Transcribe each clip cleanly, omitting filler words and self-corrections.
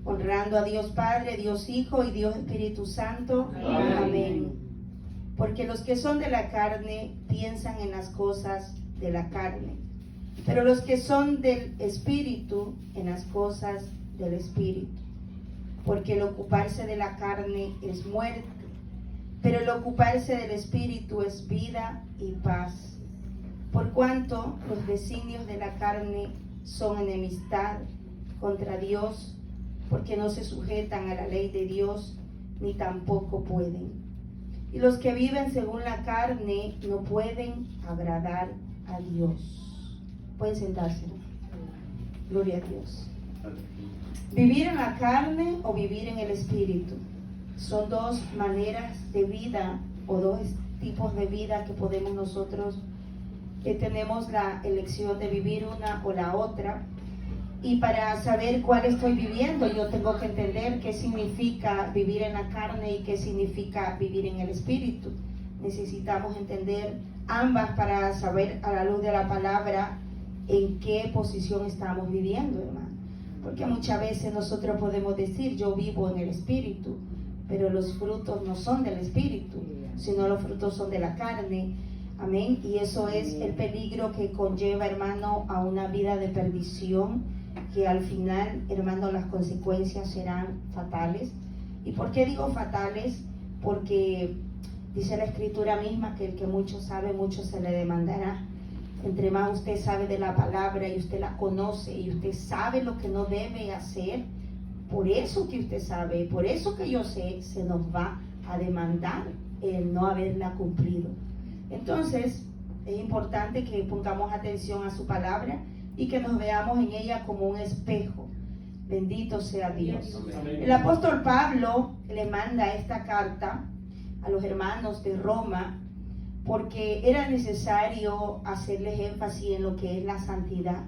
honrando a Dios Padre, Dios Hijo y Dios Espíritu Santo. Amén. Amén. Porque los que son de la carne piensan en las cosas de la carne, pero los que son del Espíritu en las cosas del Espíritu. Porque el ocuparse de la carne es muerte, pero el ocuparse del Espíritu es vida y paz. Por cuanto los designios de la carne son enemistad contra Dios, porque no se sujetan a la ley de Dios, ni tampoco pueden. Y los que viven según la carne no pueden agradar a Dios. Pueden sentarse. Gloria a Dios. Vivir en la carne o vivir en el Espíritu son dos maneras de vida o dos tipos de vida que podemos nosotros, que tenemos la elección de vivir una o la otra. Y para saber cuál estoy viviendo, yo tengo que entender qué significa vivir en la carne y qué significa vivir en el Espíritu. Necesitamos entender ambas para saber a la luz de la palabra en qué posición estamos viviendo, hermano. Porque muchas veces nosotros podemos decir, yo vivo en el Espíritu, pero los frutos no son del Espíritu, sino los frutos son de la carne. Amén. Y eso es el peligro que conlleva, hermano, a una vida de perdición, que al final, hermano, las consecuencias serán fatales. ¿Y por qué digo fatales? Porque dice la Escritura misma que el que mucho sabe, mucho se le demandará. Entre más usted sabe de la palabra y usted la conoce y usted sabe lo que no debe hacer, por eso que usted sabe, por eso que yo sé, se nos va a demandar el no haberla cumplido. Entonces, es importante que pongamos atención a su palabra y que nos veamos en ella como un espejo. Bendito sea Dios. Amén. El apóstol Pablo le manda esta carta a los hermanos de Roma porque era necesario hacerles énfasis en lo que es la santidad.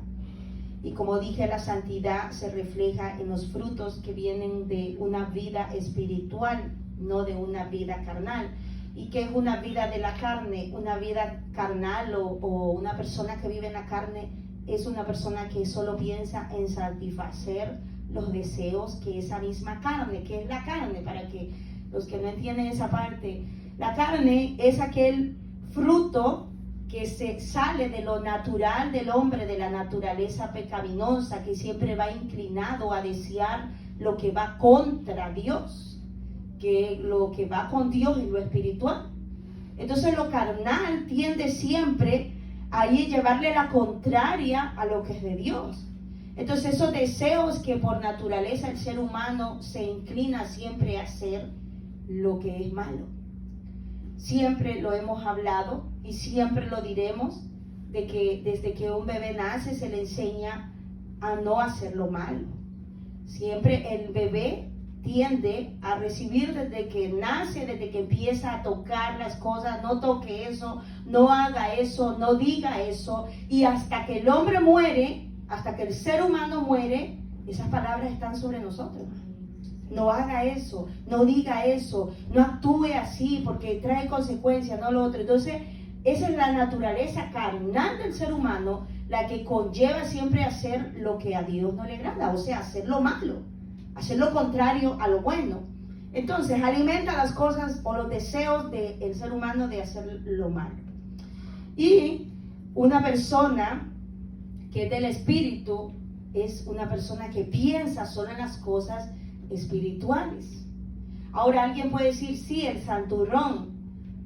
Y como dije, la santidad se refleja en los frutos que vienen de una vida espiritual, no de una vida carnal. ¿Y qué es una vida de la carne? Una vida carnal o una persona que vive en la carne es una persona que solo piensa en satisfacer los deseos que esa misma carne, que es la carne, para que los que no entienden esa parte, la carne es aquel fruto que se sale de lo natural del hombre, de la naturaleza pecaminosa, que siempre va inclinado a desear lo que va contra Dios, que lo que va con Dios es lo espiritual. Entonces lo carnal tiende siempre a llevarle la contraria a lo que es de Dios. Entonces esos deseos que por naturaleza el ser humano se inclina siempre a hacer lo que es malo. Siempre lo hemos hablado y siempre lo diremos, de que desde que un bebé nace se le enseña a no hacer lo malo. Siempre el bebé tiende a recibir desde que nace, desde que empieza a tocar las cosas, no toque eso, no haga eso, no diga eso, y hasta que el hombre muere, hasta que el ser humano muere, esas palabras están sobre nosotros. No haga eso, no diga eso, no actúe así porque trae consecuencias, no lo otro. Entonces, esa es la naturaleza carnal del ser humano, la que conlleva siempre a hacer lo que a Dios no le agrada, o sea, hacer lo malo, hacer lo contrario a lo bueno. Entonces, alimenta las cosas o los deseos del ser humano de hacer lo malo. Y una persona que es del espíritu es una persona que piensa solo en las cosas espirituales. Ahora alguien puede decir, sí, el santurrón,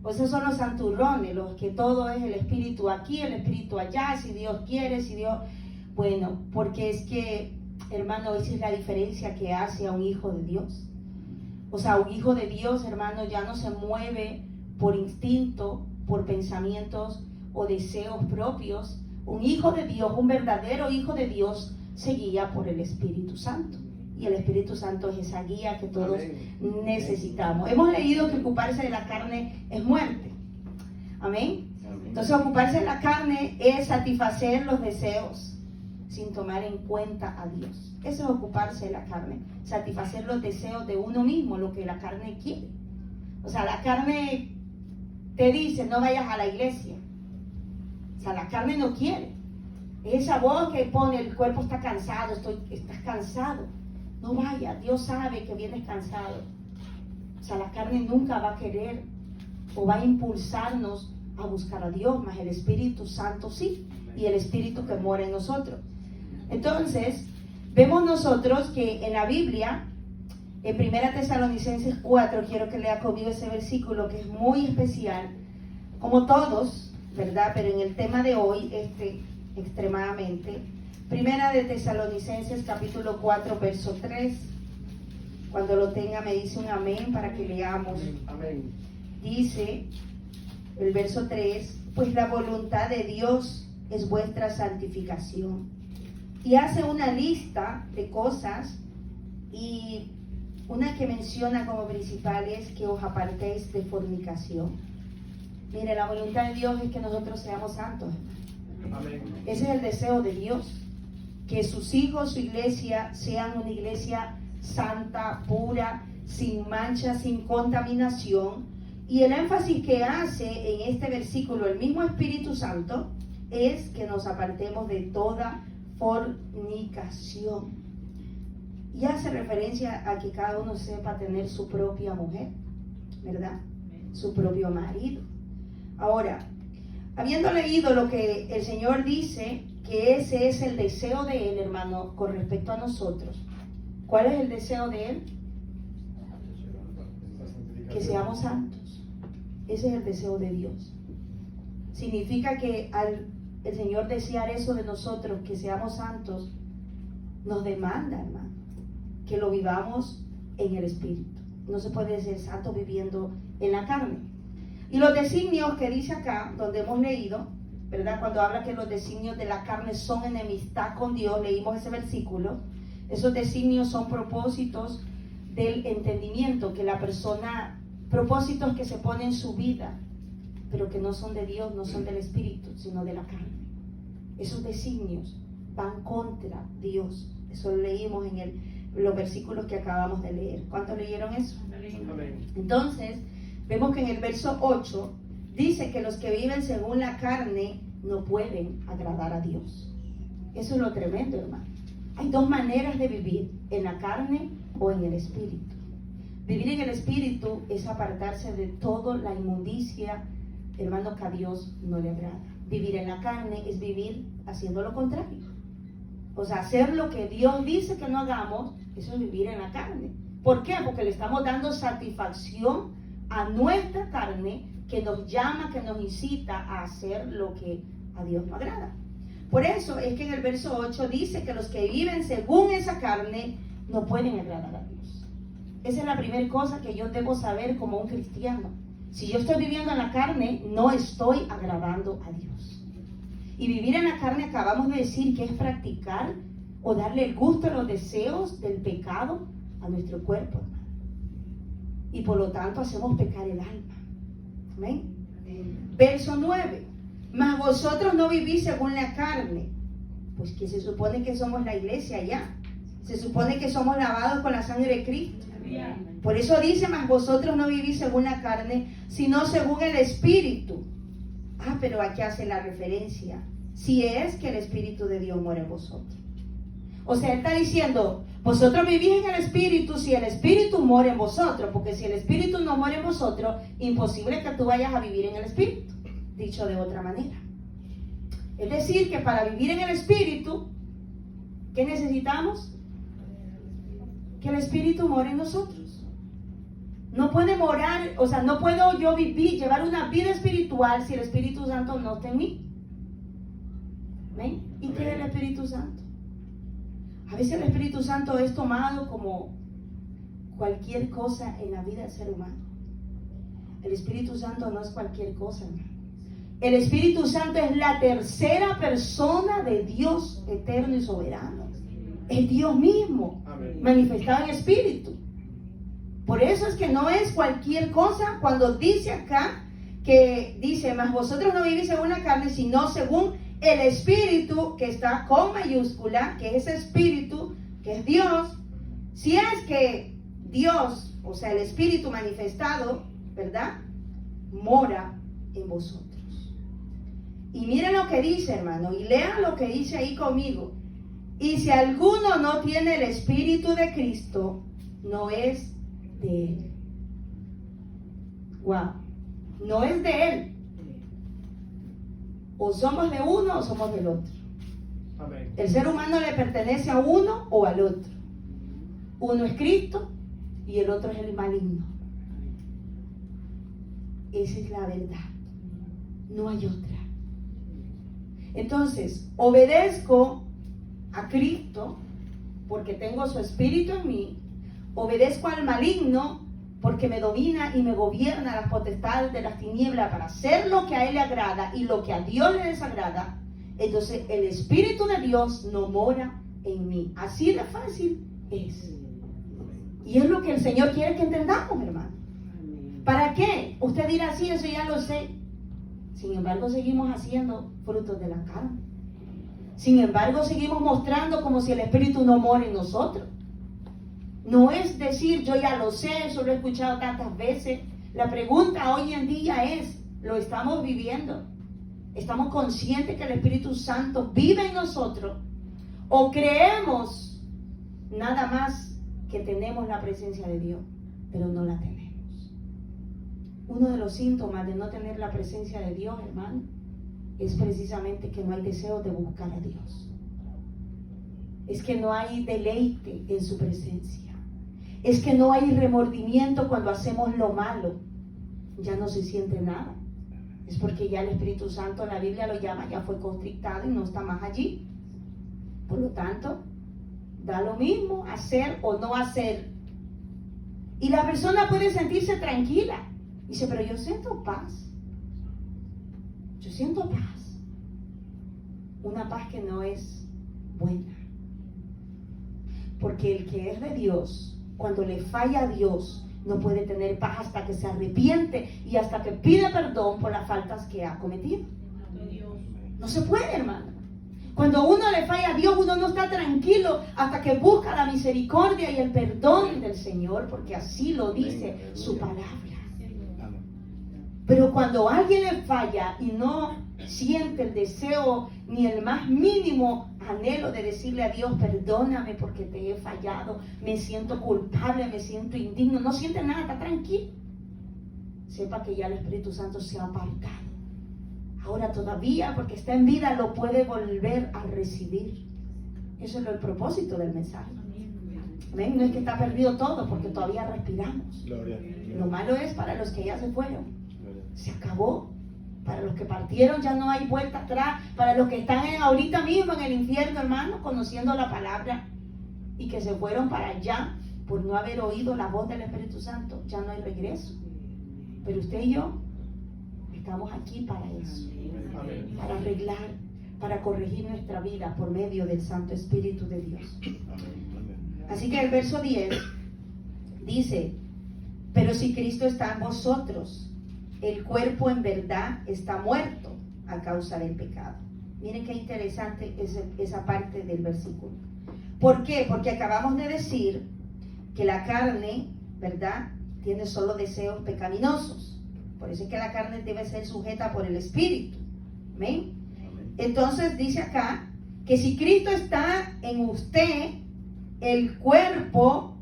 pues esos son los santurrones, los que todo es el espíritu aquí, el espíritu allá, si Dios quiere, si Dios... Bueno, porque es que, hermano, esa es la diferencia que hace a un hijo de Dios. O sea, un hijo de Dios, hermano, ya no se mueve por instinto, por pensamientos o deseos propios. Un hijo de Dios, un verdadero hijo de Dios, se guía por el Espíritu Santo. Y el Espíritu Santo es esa guía que todos necesitamos. Hemos leído que ocuparse de la carne es muerte. Amén. Entonces, ocuparse de la carne es satisfacer los deseos sin tomar en cuenta a Dios. Eso es ocuparse de la carne, satisfacer los deseos de uno mismo, lo que la carne quiere. O sea, la carne te dice, no vayas a la iglesia. O sea, la carne no quiere. Es esa voz que pone, el cuerpo está cansado, estás cansado. no vaya, Dios sabe que vienes cansado. O sea, la carne nunca va a querer o va a impulsarnos a buscar a Dios, más el Espíritu Santo sí, y el Espíritu que mora en nosotros. Entonces, vemos nosotros que en la Biblia, en 1 Tesalonicenses 4, quiero que lea conmigo ese versículo que es muy especial, como todos, ¿verdad? Pero en el tema de hoy, extremadamente. 1 Tesalonicenses capítulo 4, verso 3. Cuando lo tenga me dice un amén para que leamos. Amén. Dice el verso 3, pues la voluntad de Dios es vuestra santificación. Y hace una lista de cosas y una que menciona como principal es que os apartéis de fornicación. Mire, la voluntad de Dios es que nosotros seamos santos, hermano. Amén. Ese es el deseo de Dios, que sus hijos, su iglesia, sean una iglesia santa, pura, sin mancha, sin contaminación. Y el énfasis que hace en este versículo el mismo Espíritu Santo es que nos apartemos de toda fornicación. Y hace referencia a que cada uno sepa tener su propia mujer, ¿verdad? Su propio marido. Ahora, habiendo leído lo que el Señor dice, que ese es el deseo de Él, hermano, con respecto a nosotros. ¿Cuál es el deseo de Él? Que seamos santos. Ese es el deseo de Dios. Significa que al el Señor desear eso de nosotros, que seamos santos, nos demanda, hermano, que lo vivamos en el Espíritu. No se puede ser santo viviendo en la carne. Y los designios que dice acá, donde hemos leído, ¿verdad? Cuando habla que los designios de la carne son enemistad con Dios, leímos ese versículo. Esos designios son propósitos del entendimiento, que la persona, propósitos que se ponen en su vida, pero que no son de Dios, no son del Espíritu, sino de la carne. Esos designios van contra Dios. Eso lo leímos en los versículos que acabamos de leer. ¿Cuántos leyeron eso? Amén. Entonces, vemos que en el verso 8 dice que los que viven según la carne no pueden agradar a Dios. Eso es lo tremendo, hermano. Hay dos maneras de vivir, en la carne o en el Espíritu. Vivir en el Espíritu es apartarse de toda la inmundicia, hermano, que a Dios no le agrada. Vivir en la carne es vivir haciendo lo contrario. O sea, hacer lo que Dios dice que no hagamos, eso es vivir en la carne. ¿Por qué? Porque le estamos dando satisfacción a nuestra carne, que nos llama, que nos incita a hacer lo que a Dios no agrada. Por eso es que en el verso 8 dice que los que viven según esa carne no pueden agradar a Dios. Esa es la primera cosa que yo debo saber como un cristiano. Si yo estoy viviendo en la carne, no estoy agradando a Dios. Y vivir en la carne, acabamos de decir que es practicar o darle el gusto a los deseos del pecado a nuestro cuerpo, hermano. Y por lo tanto hacemos pecar el alma. Amén. Verso 9. Mas vosotros no vivís según la carne. Pues que se supone que somos la iglesia ya. Se supone que somos lavados con la sangre de Cristo. Por eso dice, mas vosotros no vivís según la carne, sino según el Espíritu. Ah, pero aquí hace la referencia. Si es que el Espíritu de Dios muere en vosotros. O sea, él está diciendo, vosotros vivís en el Espíritu si el Espíritu muere en vosotros. Porque si el Espíritu no muere en vosotros, imposible que tú vayas a vivir en el Espíritu. Dicho de otra manera. Es decir, que para vivir en el Espíritu, ¿qué necesitamos? Que el Espíritu more en nosotros. No puede morar, o sea, no puedo yo llevar una vida espiritual si el Espíritu Santo no está en mí. ¿Ven? ¿Y qué es el Espíritu Santo? A veces el Espíritu Santo es tomado como cualquier cosa en la vida del ser humano. El Espíritu Santo no es cualquier cosa, hermano. El Espíritu Santo es la tercera persona de Dios eterno y soberano. Es Dios mismo, manifestado en Espíritu. Por eso es que no es cualquier cosa cuando dice acá, que dice, mas vosotros no vivís según la carne, sino según el Espíritu, que está con mayúscula, que es Espíritu, que es Dios. Si es que Dios, o sea, el Espíritu manifestado, ¿verdad?, mora en vosotros. Y miren lo que dice, hermano, y lean lo que dice ahí conmigo. Y si alguno no tiene el Espíritu de Cristo, no es de él. Wow. No es de él. O somos de uno o somos del otro. Amén. El ser humano le pertenece a uno o al otro. Uno es Cristo y el otro es el maligno. Esa es la verdad. No hay otra. Entonces, obedezco a Cristo porque tengo su espíritu en mí. Obedezco al maligno porque me domina y me gobierna las potestades de las tinieblas para hacer lo que a él le agrada y lo que a Dios le desagrada. Entonces el Espíritu de Dios no mora en mí. Así de fácil es. Y es lo que el Señor quiere que entendamos, hermano. ¿Para qué? Usted dirá, sí, eso ya lo sé. Sin embargo, seguimos haciendo frutos de la carne. Sin embargo, seguimos mostrando como si el Espíritu no mora en nosotros. No es decir, yo ya lo sé, eso lo he escuchado tantas veces. La pregunta hoy en día es, ¿lo estamos viviendo? ¿Estamos conscientes que el Espíritu Santo vive en nosotros? ¿O creemos nada más que tenemos la presencia de Dios, pero no la tenemos? Uno de los síntomas de no tener la presencia de Dios, hermano, es precisamente que no hay deseo de buscar a Dios. Es que no hay deleite en su presencia. Es que no hay remordimiento cuando hacemos lo malo. Ya no se siente nada. Es porque ya el Espíritu Santo, la Biblia lo llama, ya fue constrictado y no está más allí. Por lo tanto, da lo mismo hacer o no hacer. Y la persona puede sentirse tranquila. Dice, pero yo siento paz. Yo siento paz. Una paz que no es buena. Porque el que es de Dios, cuando le falla a Dios, no puede tener paz hasta que se arrepiente y hasta que pide perdón por las faltas que ha cometido. No se puede, hermano. Cuando uno le falla a Dios, uno no está tranquilo hasta que busca la misericordia y el perdón del Señor, porque así lo dice su palabra. Pero cuando alguien le falla y no siente el deseo ni el más mínimo anhelo de decirle a Dios, perdóname porque te he fallado, me siento culpable, me siento indigno, no siente nada, está tranquilo, sepa que ya el Espíritu Santo se ha apartado. Ahora todavía, porque está en vida, lo puede volver a recibir. Eso es el propósito del mensaje. Amén. No es que está perdido todo, porque todavía respiramos. Gloria. Lo malo es para los que ya se fueron. Se acabó. Para los que partieron ya no hay vuelta atrás. Para los que están ahorita mismo en el infierno, hermano, conociendo la palabra y que se fueron para allá por no haber oído la voz del Espíritu Santo, ya no hay regreso. Pero usted y yo estamos aquí para eso, para arreglar, para corregir nuestra vida por medio del Santo Espíritu de Dios. Así que el verso 10 dice, pero si Cristo está en vosotros, el cuerpo en verdad está muerto a causa del pecado. Miren qué interesante es esa parte del versículo. ¿Por qué? Porque acabamos de decir que la carne, ¿verdad?, tiene solo deseos pecaminosos. Por eso es que la carne debe ser sujeta por el Espíritu. ¿Amén? Entonces dice acá que si Cristo está en usted, el cuerpo,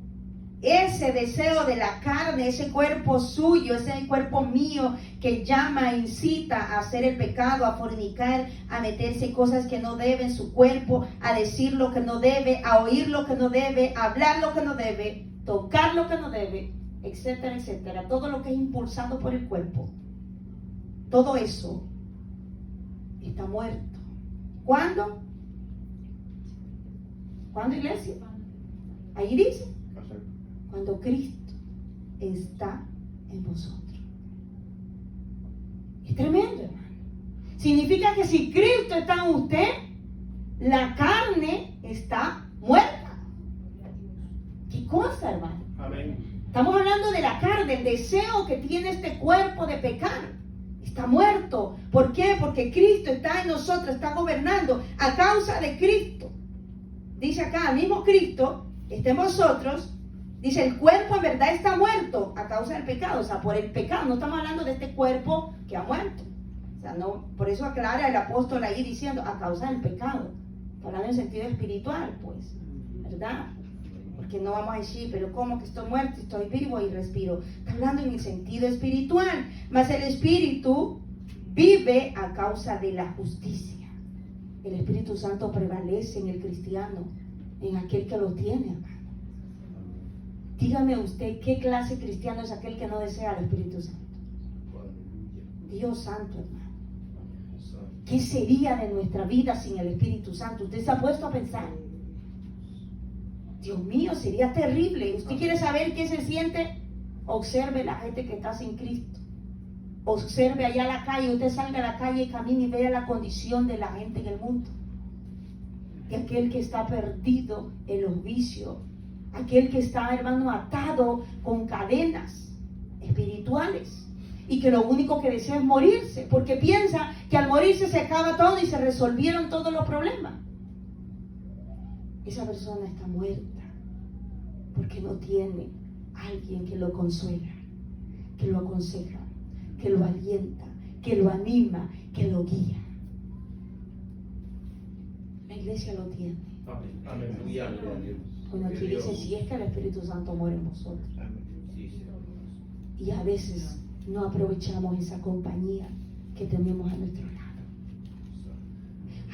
ese deseo de la carne, ese cuerpo suyo, ese cuerpo mío que llama, incita a hacer el pecado, a fornicar, a meterse cosas que no debe en su cuerpo, a decir lo que no debe, a oír lo que no debe, a hablar lo que no debe, tocar lo que no debe, etcétera, etcétera. Todo lo que es impulsado por el cuerpo, todo eso está muerto. ¿Cuándo? ¿Cuándo, iglesia? Ahí dice, cuando Cristo está en vosotros. Es tremendo, hermano. Significa que si Cristo está en usted, la carne está muerta. ¿Qué cosa, hermano? Amén. Estamos hablando de la carne, el deseo que tiene este cuerpo de pecar. Está muerto. ¿Por qué? Porque Cristo está en nosotros, está gobernando a causa de Cristo. Dice acá, el mismo Cristo está en vosotros. Dice, el cuerpo en verdad está muerto a causa del pecado. O sea, por el pecado. No estamos hablando de este cuerpo que ha muerto. O sea, no, por eso aclara el apóstol ahí diciendo, a causa del pecado. hablando en sentido espiritual, pues, ¿verdad? Porque no vamos a decir, pero ¿cómo que estoy muerto, estoy vivo y respiro? Está hablando en el sentido espiritual. Mas el Espíritu vive a causa de la justicia. El Espíritu Santo prevalece en el cristiano, en aquel que lo tiene, hermano. Dígame usted, ¿qué clase de cristiano es aquel que no desea el Espíritu Santo? Dios santo, hermano. ¿Qué sería de nuestra vida sin el Espíritu Santo? ¿Usted se ha puesto a pensar? Dios mío, sería terrible. ¿Usted quiere saber qué se siente? Observe la gente que está sin Cristo. Observe allá a la calle. Usted salga a la calle y camine y vea la condición de la gente en el mundo. Y aquel que está perdido en los vicios. Aquel que está, hermano, atado con cadenas espirituales. Y que lo único que desea es morirse. Porque piensa que al morirse se acaba todo y se resolvieron todos los problemas. Esa persona está muerta porque no tiene alguien que lo consuela, que lo aconseja, que lo alienta, que lo anima, que lo guía. La iglesia lo tiene. Bueno, aquí dice, si es que el Espíritu Santo muere en vosotros. Y a veces no aprovechamos esa compañía que tenemos a nuestro lado.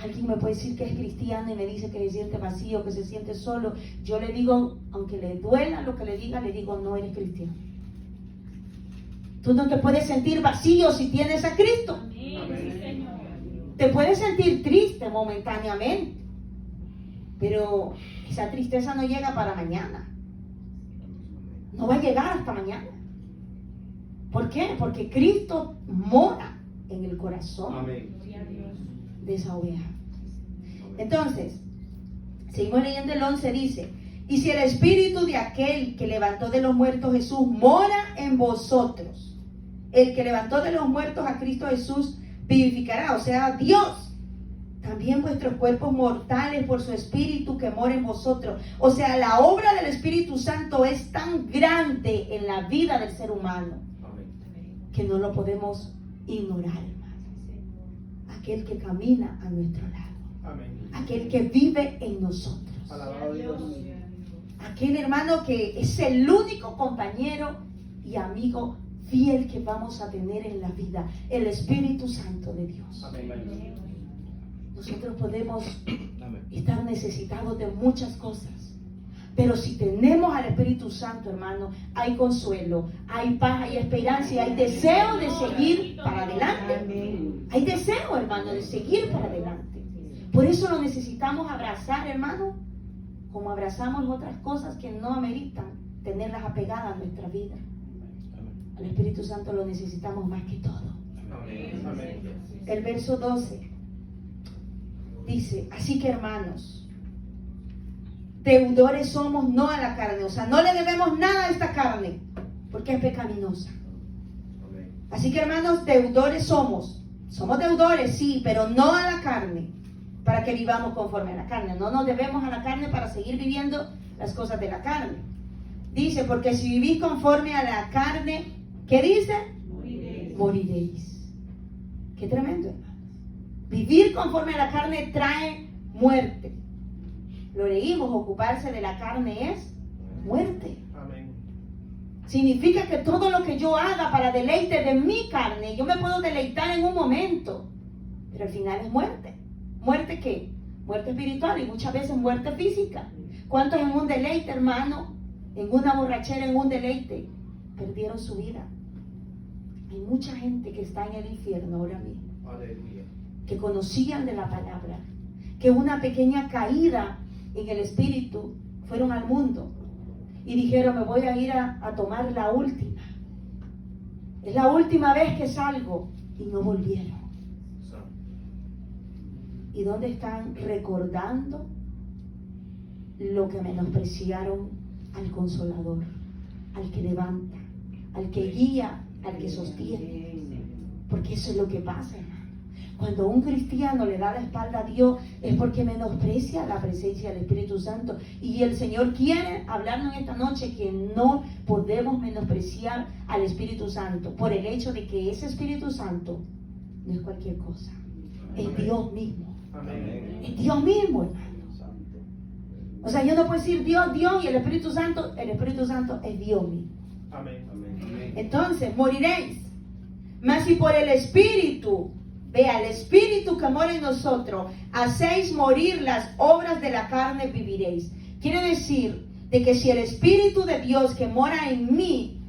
Alguien me puede decir que es cristiano y me dice que se siente vacío, que se siente solo. Yo le digo, aunque le duela lo que le digo, no eres cristiano. Tú no te puedes sentir vacío si tienes a Cristo. Amén. Te puedes sentir triste momentáneamente, pero esa tristeza no llega para mañana. No va a llegar hasta mañana. ¿Por qué? Porque Cristo mora en el corazón. Amén. De esa oveja. Entonces, seguimos leyendo el 11, dice, y si el espíritu de aquel que levantó de los muertos Jesús mora en vosotros, el que levantó de los muertos a Cristo Jesús vivificará, o sea, Dios, también vuestros cuerpos mortales por su espíritu que mora en vosotros. O sea, la obra del Espíritu Santo es tan grande en la vida del ser humano que no lo podemos ignorar. Aquel que camina a nuestro lado. Amén. Aquel que vive en nosotros. Alabado Dios. Aquel hermano que es el único compañero y amigo fiel que vamos a tener en la vida. El Espíritu Santo de Dios. Amén. Nosotros podemos estar necesitados de muchas cosas. Pero si tenemos al Espíritu Santo, hermano, hay consuelo, hay paz, hay esperanza y hay deseo de seguir para adelante. Hay deseo, hermano, de seguir para adelante. Por eso lo necesitamos abrazar, hermano, como abrazamos otras cosas que no ameritan tenerlas apegadas a nuestra vida. Al Espíritu Santo lo necesitamos más que todo. El verso 12 dice, así que hermanos, deudores somos no a la carne, o sea, no le debemos nada a esta carne, porque es pecaminosa. Así que hermanos, deudores somos deudores, sí, pero no a la carne, para que vivamos conforme a la carne. No nos debemos a la carne para seguir viviendo las cosas de la carne. Dice, porque si vivís conforme a la carne, ¿qué dice? Moriréis. Qué tremendo, hermano. Vivir conforme a la carne trae muerte. Lo leímos, ocuparse de la carne es muerte. Amén. Significa que todo lo que yo haga para deleite de mi carne, yo me puedo deleitar en un momento, pero al final es muerte. ¿Muerte qué? Muerte espiritual y muchas veces muerte física. ¿Cuántos en un deleite, hermano, en una borrachera, en un deleite, perdieron su vida? Hay mucha gente que está en el infierno ahora mismo. Aleluya. Que conocían de la palabra, que una pequeña caída en el espíritu fueron al mundo y dijeron, me voy a ir a tomar la última, es la última vez que salgo, y no volvieron. ¿Y dónde están recordando lo que menospreciaron al Consolador, al que levanta, al que guía, al que sostiene? Porque eso es lo que pasa, hermano. Cuando un cristiano le da la espalda a Dios es porque menosprecia la presencia del Espíritu Santo. Y el Señor quiere hablarnos esta noche que no podemos menospreciar al Espíritu Santo por el hecho de que ese Espíritu Santo no es cualquier cosa, es Dios mismo. Amén. Es Dios mismo, hermano. O sea, yo no puedo decir Dios, Dios y el Espíritu Santo es Dios mismo. Amén. Entonces, moriréis. Mas si por el Espíritu, vea, el Espíritu que mora en nosotros, hacéis morir las obras de la carne, viviréis. Quiere decir de que si el Espíritu de Dios que mora en mí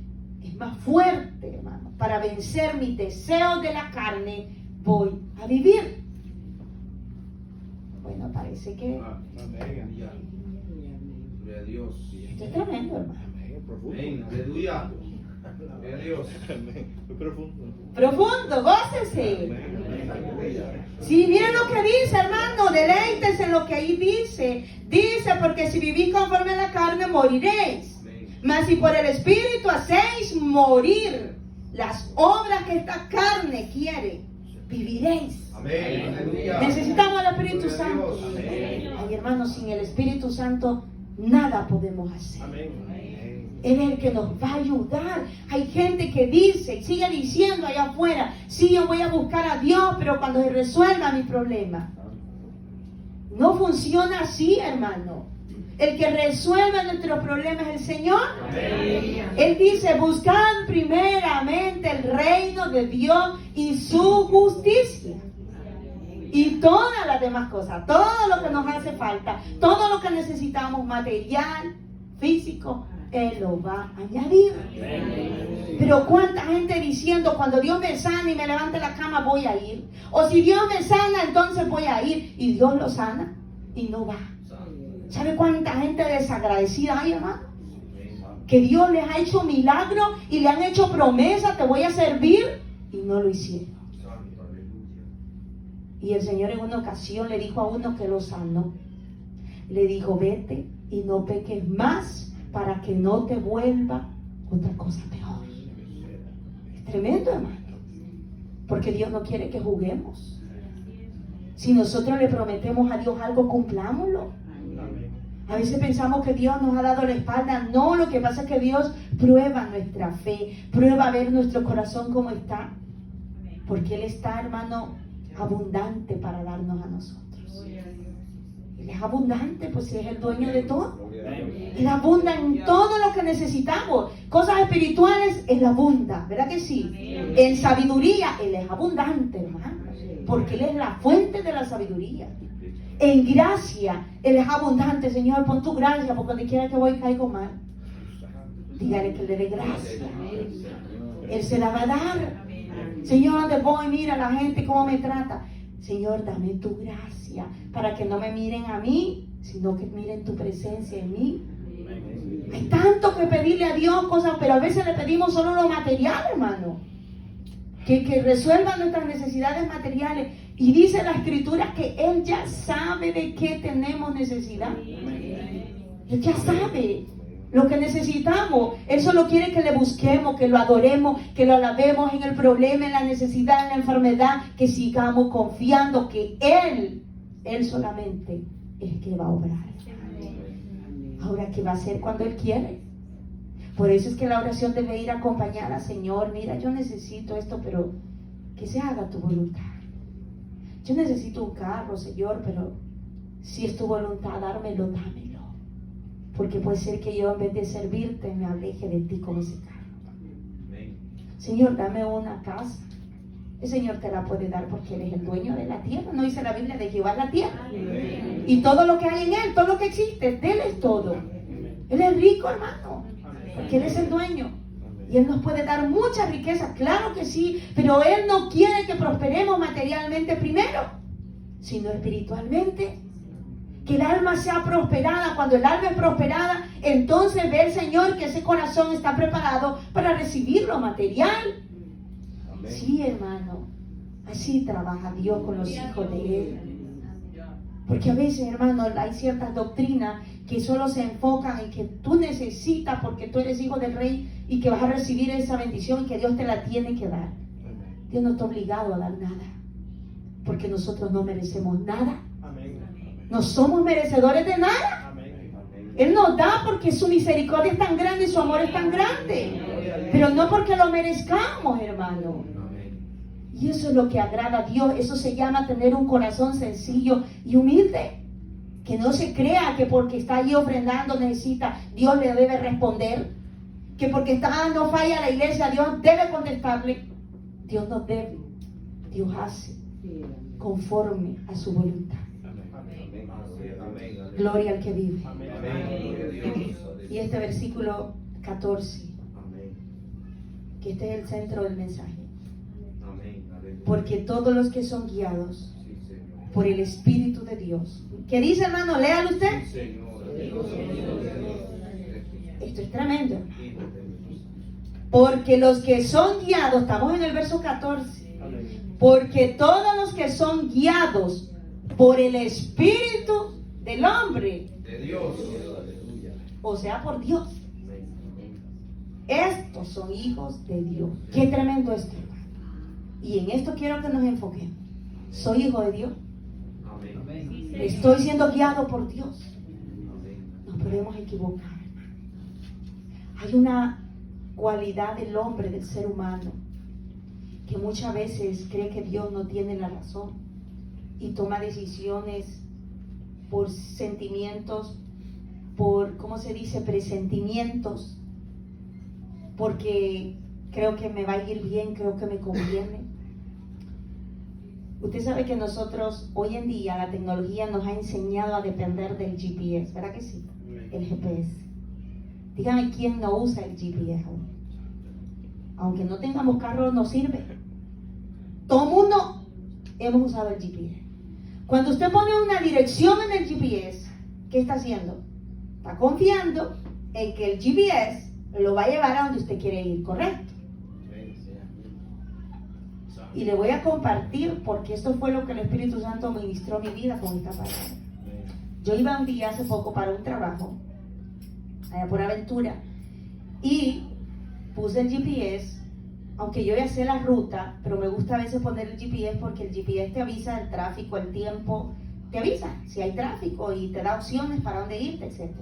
es más fuerte, hermano, para vencer mis deseos de la carne, voy a vivir. Bueno, parece que Gloria a Dios. esto es tremendo, hermano. Amén. Aleluya. Gloria a Dios. Muy profundo. Profundo, gócese. Sí, miren lo que dice, hermano, deleítese en lo que ahí dice. Dice, porque si vivís conforme a la carne, moriréis. Mas si por el Espíritu hacéis morir las obras que esta carne quiere, viviréis. Amén. Aleluya. Necesitamos el Espíritu Gloria a Santo. Dios. Amén. Ay, hermanos, sin el Espíritu Santo nada podemos hacer. Amén. Él es el que nos va a ayudar. Hay gente que dice y sigue diciendo allá afuera: sí, yo voy a buscar a Dios, pero cuando se resuelva mi problema. No funciona así, hermano. El que resuelve nuestros problemas es el Señor. Amén. Él dice: buscad primeramente el reino de Dios y su justicia. Y todas las demás cosas, todo lo que nos hace falta, todo lo que necesitamos, material, físico, Él lo va a añadir. Pero cuánta gente diciendo: cuando Dios me sana y me levante la cama voy a ir. O si Dios me sana, entonces voy a ir. Y Dios lo sana y no va. ¿Sabe cuánta gente desagradecida hay, hermano? Que Dios les ha hecho milagro y le han hecho promesa: te voy a servir, y no lo hicieron. Y el Señor en una ocasión le dijo a uno que lo sanó. Le dijo: vete y no peques más para que no te vuelva otra cosa peor. Es tremendo, hermano. Porque Dios no quiere que juguemos. Si nosotros le prometemos a Dios algo, cumplámoslo. A veces pensamos que Dios nos ha dado la espalda. No, lo que pasa es que Dios prueba nuestra fe, prueba a ver nuestro corazón cómo está. Porque Él está, hermano, abundante para darnos a nosotros. Él es abundante, pues es el dueño de todo. Él abunda en todo lo que necesitamos. Cosas espirituales, Él abunda, ¿verdad que sí? En sabiduría, Él es abundante, hermano, porque Él es la fuente de la sabiduría. En gracia, Él es abundante. Señor, pon tu gracia, porque donde quiera que voy caigo mal. Dígale que le dé gracia. Él se la va a dar. Señor, donde voy, mira la gente cómo me trata. Señor, dame tu gracia para que no me miren a mí, sino que miren tu presencia en mí. Hay tanto que pedirle a Dios cosas, pero a veces le pedimos solo lo material, hermano. Que resuelva nuestras necesidades materiales. Y dice la Escritura que Él ya sabe de qué tenemos necesidad. Él ya sabe lo que necesitamos. Él solo quiere que le busquemos, que lo adoremos, que lo alabemos en el problema, en la necesidad, en la enfermedad, que sigamos confiando que Él solamente es el que va a obrar. Ahora, ¿qué va a hacer cuando Él quiere? Por eso es que la oración debe ir acompañada: Señor, mira, yo necesito esto, pero que se haga tu voluntad. Yo necesito un carro, Señor, pero si es tu voluntad dármelo, dámelo. Porque puede ser que yo, en vez de servirte, me aleje de ti con ese carro. Señor, dame una casa. El Señor te la puede dar porque Él es el dueño de la tierra. ¿No dice la Biblia de Jehová la tierra? Y todo lo que hay en Él, todo lo que existe, de Él es todo. Él es rico, hermano, porque Él es el dueño. Y Él nos puede dar mucha riqueza, claro que sí, pero Él no quiere que prosperemos materialmente primero, sino espiritualmente. Que el alma sea prosperada. Cuando el alma es prosperada, entonces ve el Señor que ese corazón está preparado para recibir lo material. Amén. Sí, hermano, así trabaja Dios con los hijos de Él. Porque a veces, hermano, hay ciertas doctrinas que solo se enfocan en que tú necesitas porque tú eres hijo del rey y que vas a recibir esa bendición y que Dios te la tiene que dar. Dios no está obligado a dar nada, porque nosotros no merecemos nada. No somos merecedores de nada. Él nos da porque su misericordia es tan grande y su amor es tan grande, pero no porque lo merezcamos, hermano. Y eso es lo que agrada a Dios. Eso se llama tener un corazón sencillo y humilde. Que no se crea que porque está allí ofrendando Dios le debe responder. Que porque está dando falla a la iglesia, Dios debe contestarle. Dios no debe. Dios hace conforme a su voluntad. Gloria al que vive. Y este versículo 14, que este es el centro del mensaje. Porque todos los que son guiados por el Espíritu de Dios. ¿Qué dice, hermano? Léalo usted. Esto es tremendo. Porque los que son guiados, estamos en el verso 14. Porque todos los que son guiados por el Espíritu del hombre, De Dios. o sea, por Dios, estos son hijos de Dios. Qué tremendo esto, hermano. Y en esto quiero que nos enfoquemos. Soy hijo de Dios. Estoy siendo guiado por Dios. Nos podemos equivocar. Hay una cualidad del hombre, del ser humano, que muchas veces cree que Dios no tiene la razón y toma decisiones por sentimientos, por, ¿cómo se dice?, presentimientos, porque creo que me va a ir bien, creo que me conviene. Usted sabe que nosotros, hoy en día, la tecnología nos ha enseñado a depender del GPS, ¿verdad que sí? El GPS. Dígame quién no usa el GPS aún. Aunque no tengamos carro, nos sirve. Todo el mundo hemos usado el GPS. Cuando usted pone una dirección en el GPS, ¿qué está haciendo? Está confiando en que el GPS lo va a llevar a donde usted quiere ir, ¿correcto? Y le voy a compartir, porque esto fue lo que el Espíritu Santo ministró a mi vida con esta palabra. Yo iba un día hace poco para un trabajo, allá por Aventura, y puse el GPS, aunque yo ya sé la ruta, pero me gusta a veces poner el GPS porque el GPS te avisa del tráfico, el tiempo, te avisa si hay tráfico y te da opciones para dónde irte, etc.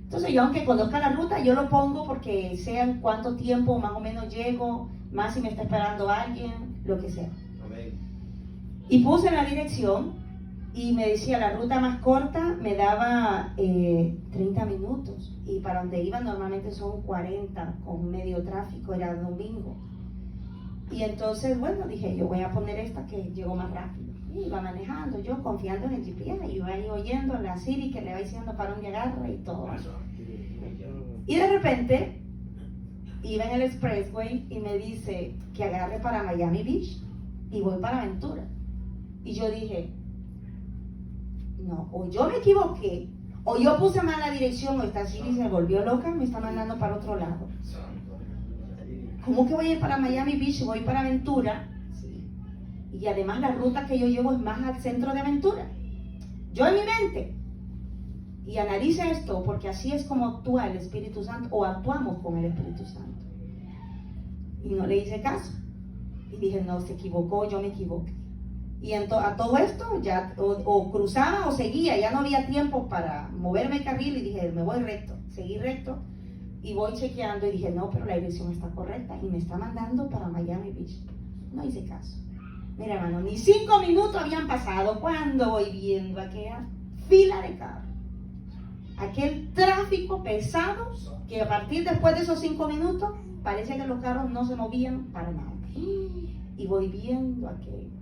Entonces yo, aunque conozca la ruta, yo lo pongo porque sé en cuánto tiempo más o menos llego, más si me está esperando alguien, lo que sea. Y puse la dirección y me decía la ruta más corta me daba 30 minutos y para donde iba normalmente son 40 con medio tráfico, era domingo. Y entonces, bueno, dije, yo voy a poner esta que llegó más rápido. Y iba manejando, yo confiando en el GPS, iba ahí oyendo la Siri que le va diciendo para dónde agarra y todo. Y de repente, iba en el expressway y me dice que agarre para Miami Beach y voy para Aventura. Y yo dije, no, o yo me equivoqué, o yo puse mal la dirección, o esta Siri se volvió loca y me está mandando para otro lado. ¿Cómo que voy a ir para Miami Beach y voy para Aventura? Y además la ruta que yo llevo es más al centro de Aventura. Yo en mi mente, y analice esto, porque así es como actúa el Espíritu Santo, o actuamos con el Espíritu Santo. Y no le hice caso. Y dije, no, se equivocó, yo me equivoqué. Y a todo esto, ya o cruzaba o seguía, ya no había tiempo para moverme el carril, y dije, me voy recto, seguí recto. Y voy chequeando y dije, no, pero la dirección está correcta y me está mandando para Miami Beach. No hice caso. Mira, hermano, ni 5 minutos habían pasado cuando voy viendo aquella fila de carros. Aquel tráfico pesado que a partir después de esos 5 minutos parece que los carros no se movían para nada. Y voy viendo aquello.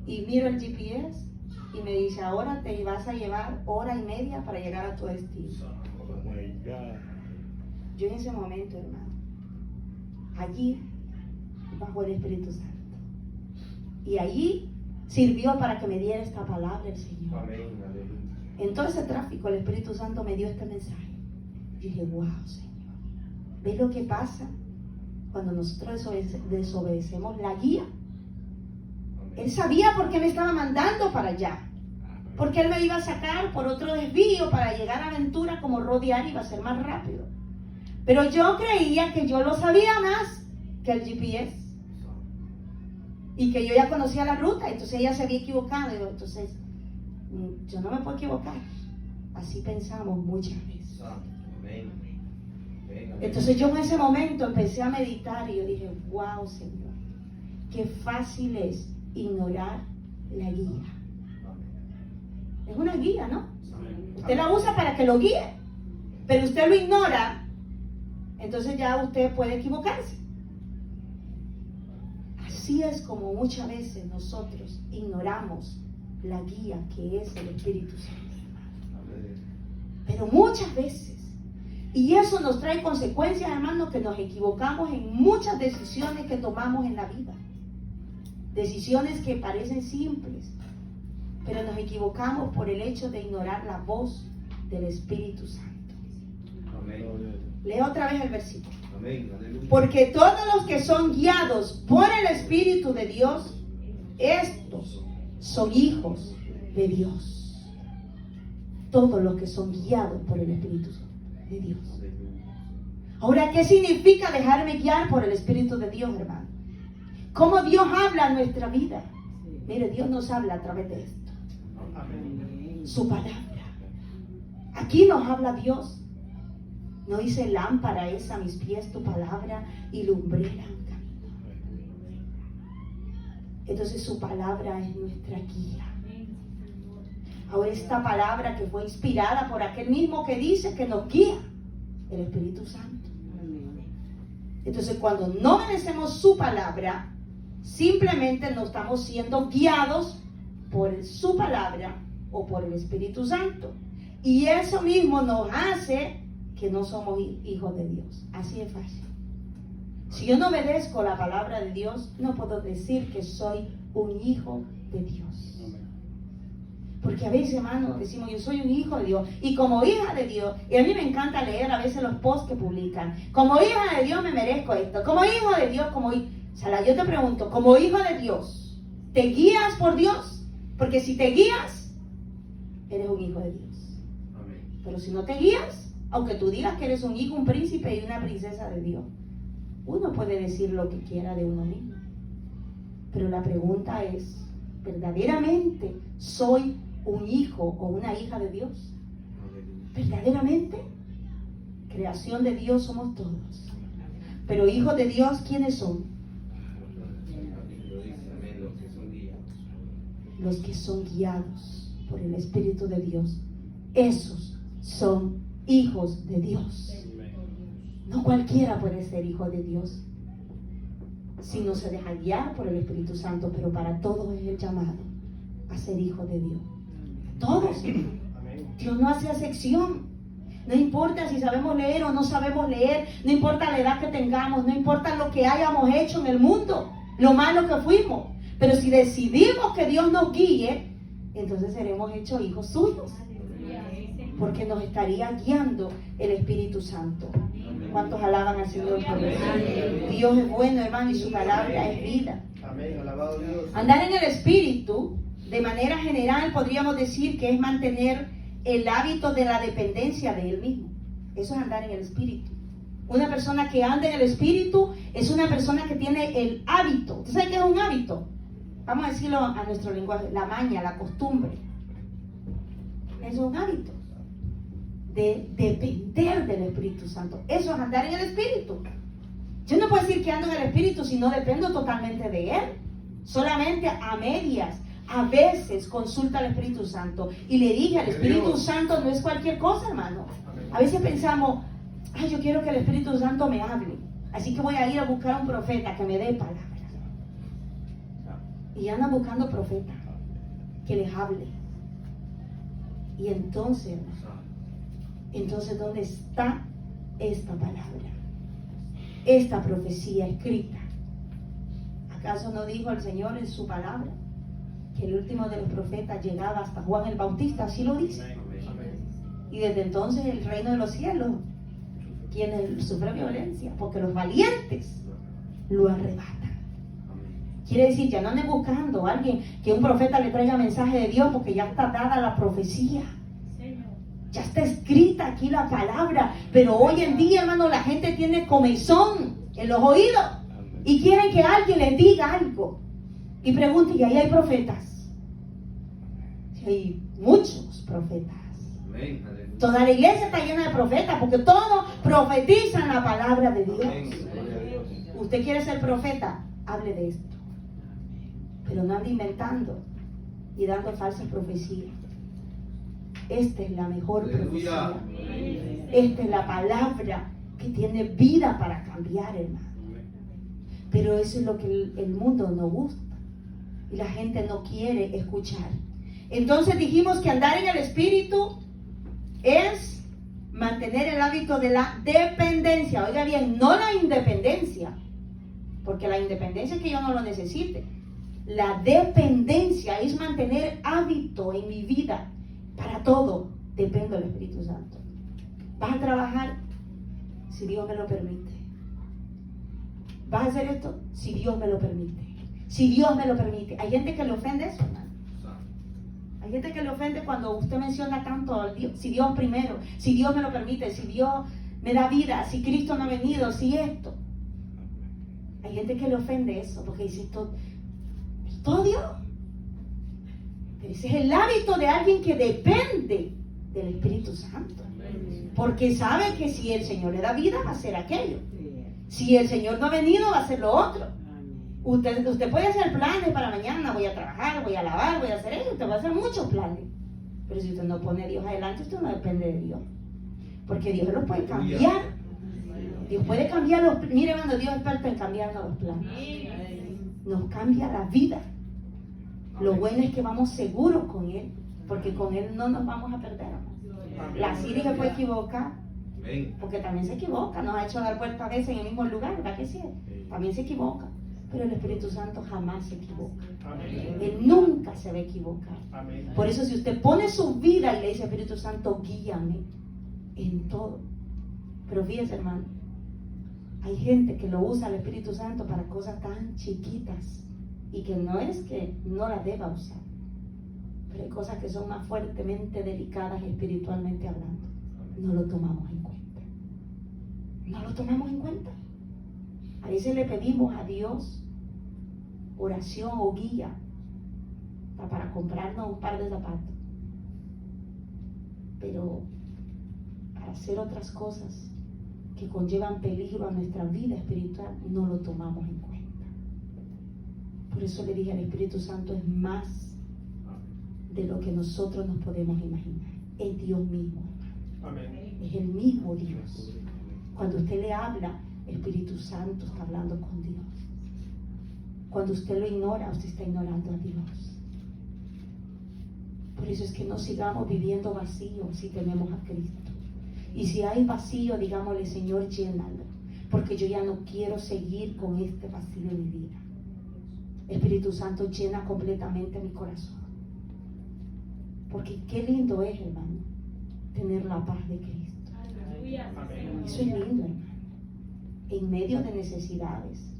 Y miro el GPS y me dice, ahora te vas a llevar 1:30 para llegar a tu destino. Oh my God. Yo en ese momento, hermano, allí bajo el Espíritu Santo. Y allí sirvió para que me diera esta palabra el Señor. En todo ese tráfico el Espíritu Santo me dio este mensaje. Yo dije, wow, Señor. ¿Ves lo que pasa cuando nosotros desobedecemos la guía? Él sabía por qué me estaba mandando para allá. Porque Él me iba a sacar por otro desvío para llegar a Aventura, como rodear, iba a ser más rápido. Pero yo creía que yo lo sabía más que el GPS. Y que yo ya conocía la ruta, entonces ella se había equivocado. Y yo, entonces, yo no me puedo equivocar. Así pensamos muchas veces. Entonces yo en ese momento empecé a meditar y yo dije, wow, Señor, qué fácil es ignorar la guía. Es una guía, ¿no? Usted la usa para que lo guíe, pero usted lo ignora, entonces ya usted puede equivocarse. Así es como muchas veces nosotros ignoramos la guía que es el Espíritu Santo. Pero muchas veces. Y eso nos trae consecuencias, hermanos, que nos equivocamos en muchas decisiones que tomamos en la vida. Decisiones que parecen simples, pero nos equivocamos por el hecho de ignorar la voz del Espíritu Santo. Amén. Leo otra vez el versículo. Amén. Aleluya. Porque todos los que son guiados por el Espíritu de Dios, estos son hijos de Dios. Todos los que son guiados por el Espíritu de Dios. Ahora, ¿qué significa dejarme guiar por el Espíritu de Dios, hermano? ¿Cómo Dios habla en nuestra vida? Mire, Dios nos habla a través de esto. Su palabra. Aquí nos habla Dios. No dice: lámpara es a mis pies tu palabra y lumbrera en camino. Entonces su palabra es nuestra guía. Ahora esta palabra que fue inspirada por aquel mismo que dice que nos guía, el Espíritu Santo. Entonces cuando no obedecemos su palabra, simplemente no estamos siendo guiados por su palabra o por el Espíritu Santo. Y eso mismo nos hace que no somos hijos de Dios. Así es fácil. Si yo no obedezco la palabra de Dios, no puedo decir que soy un hijo de Dios. Porque a veces, hermanos, decimos: yo soy un hijo de Dios. Y como hija de Dios, y a mí me encanta leer a veces los posts que publican. Como hija de Dios me merezco esto. Como hijo de Dios, yo te pregunto, como hijo de Dios, ¿te guías por Dios? Porque si te guías, eres un hijo de Dios. Amén. Pero si no te guías, aunque tú digas que eres un hijo, un príncipe y una princesa de Dios, uno puede decir lo que quiera de uno mismo. Pero la pregunta es: ¿verdaderamente soy un hijo o una hija de Dios? ¿Verdaderamente? Creación de Dios somos todos. Pero hijos de Dios, ¿quiénes son? Los que son guiados por el Espíritu de Dios. Esos son hijos de Dios. No cualquiera puede ser hijo de Dios si no se deja guiar por el Espíritu Santo, pero para todos es el llamado a ser hijo de Dios. Todos. Dios no hace excepción. No importa si sabemos leer o no sabemos leer, no importa la edad que tengamos, no importa lo que hayamos hecho en el mundo, lo malo que fuimos, pero si decidimos que Dios nos guíe, entonces seremos hechos hijos suyos, porque nos estaría guiando el Espíritu Santo. ¿Cuántos alaban al Señor por eso? Dios es bueno, hermano, y su palabra es vida. Amén, alabado Dios. Andar en el Espíritu, de manera general, podríamos decir que es mantener el hábito de la dependencia de Él mismo. Eso es andar en el Espíritu. Una persona que anda en el Espíritu es una persona que tiene el hábito. ¿Usted sabe qué es un hábito? Vamos a decirlo a nuestro lenguaje: la maña, la costumbre. Es un hábito de depender del Espíritu Santo. Eso es andar en el Espíritu. Yo no puedo decir que ando en el Espíritu si no dependo totalmente de Él. Solamente a medias. A veces consulta al Espíritu Santo. Y le dije, el Espíritu Santo no es cualquier cosa, hermano. A veces pensamos: ay, yo quiero que el Espíritu Santo me hable, así que voy a ir a buscar a un profeta que me dé palabras. Y andan buscando profetas que les hable. Y entonces, ¿dónde está esta palabra? Esta profecía escrita. ¿Acaso no dijo el Señor en su palabra que el último de los profetas llegaba hasta Juan el Bautista? Así lo dice. Y desde entonces el reino de los cielos sufre violencia, porque los valientes lo arrebatan. Quiere decir, ya no anden buscando a alguien que un profeta le traiga mensaje de Dios, porque ya está dada la profecía. Ya está escrita aquí la palabra. Pero hoy en día, hermano, la gente tiene comezón en los oídos y quieren que alguien les diga algo. Y pregunte: ¿y ahí hay profetas? Sí, hay muchos profetas. Toda la iglesia está llena de profetas, porque todos profetizan la palabra de Dios. ¿Usted quiere ser profeta? Hable de esto. pero no anda inventando y dando falsas profecías. Esta es la mejor profecía. Esta es la palabra que tiene vida para cambiar, hermano. Pero eso es lo que el mundo no gusta y la gente no quiere escuchar. Entonces dijimos que andar en el Espíritu es mantener el hábito de la dependencia. Oiga bien, no la independencia, porque la independencia es que yo no lo necesite. La dependencia es mantener hábito en mi vida. Para todo dependo del Espíritu Santo. ¿Vas a trabajar? Si Dios me lo permite. ¿Vas a hacer esto? Si Dios me lo permite. Si Dios me lo permite. Hay gente que le ofende eso, hermano. Hay gente que le ofende cuando usted menciona tanto a Dios. Si Dios primero, si Dios me lo permite, si Dios me da vida, si Cristo no ha venido, si esto. Hay gente que le ofende eso porque dice todo Dios. Pero ese es el hábito de alguien que depende del Espíritu Santo. Porque sabe que si el Señor le da vida, va a hacer aquello. Si el Señor no ha venido, va a hacer lo otro. Usted puede hacer planes para mañana, voy a trabajar, voy a lavar, voy a hacer eso, usted va a hacer muchos planes. Pero si usted no pone a Dios adelante, usted no depende de Dios. Porque Dios lo puede cambiar. Dios puede cambiar los planes. Mire, hermano, Dios es experto en cambiarnos los planes. Nos cambia la vida. Lo bueno es que vamos seguros con Él, porque con Él no nos vamos a perder. La Siri se puede equivocar, porque también se equivoca. Nos ha hecho dar vueltas a veces en el mismo lugar, ¿verdad que sí? También se equivoca. Pero el Espíritu Santo jamás se equivoca. Él nunca se va a equivocar. Por eso si usted pone su vida y le dice, Espíritu Santo, guíame en todo. Pero fíjese, hermano, hay gente que lo usa el Espíritu Santo para cosas tan chiquitas y que no es que no las deba usar, pero hay cosas que son más fuertemente delicadas espiritualmente hablando. No lo tomamos en cuenta. No lo tomamos en cuenta. A veces le pedimos a Dios oración o guía para comprarnos un par de zapatos, pero para hacer otras cosas que conllevan peligro a nuestra vida espiritual no lo tomamos en cuenta. Por eso le dije, al Espíritu Santo es más de lo que nosotros nos podemos imaginar. Es Dios mismo, hermano. Es el mismo Dios. Cuando usted le habla, Espíritu Santo está hablando con Dios. Cuando usted lo ignora, usted está ignorando a Dios. Por eso es que no sigamos viviendo vacío si tenemos a Cristo. Y si hay vacío, digámosle, Señor, llénalo, porque yo ya no quiero seguir con este vacío en mi vida. Espíritu Santo, llena completamente mi corazón. Porque qué lindo es, hermano, tener la paz de Cristo. Eso es lindo, hermano. En medio de necesidades,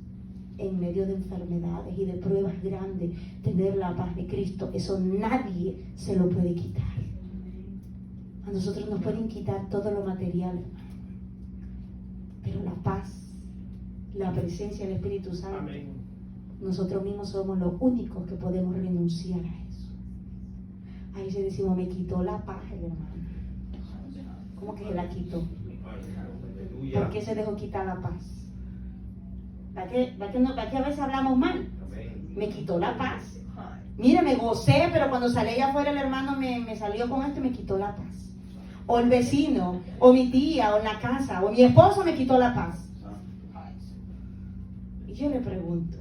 en medio de enfermedades y de pruebas grandes, tener la paz de Cristo, eso nadie se lo puede quitar. A nosotros nos pueden quitar todo lo material, hermano, pero la paz, la presencia del Espíritu Santo, amén, nosotros mismos somos los únicos que podemos renunciar a eso. Ahí se decimos, me quitó la paz el hermano. ¿Cómo que se la quitó? ¿Por qué se dejó quitar la paz? ¿Para qué a veces hablamos mal? Me quitó la paz. Mire, me gocé, pero cuando salí allá afuera el hermano me salió con esto y me quitó la paz. O el vecino, o mi tía, o en la casa, o mi esposo me quitó la paz. Y yo le pregunto,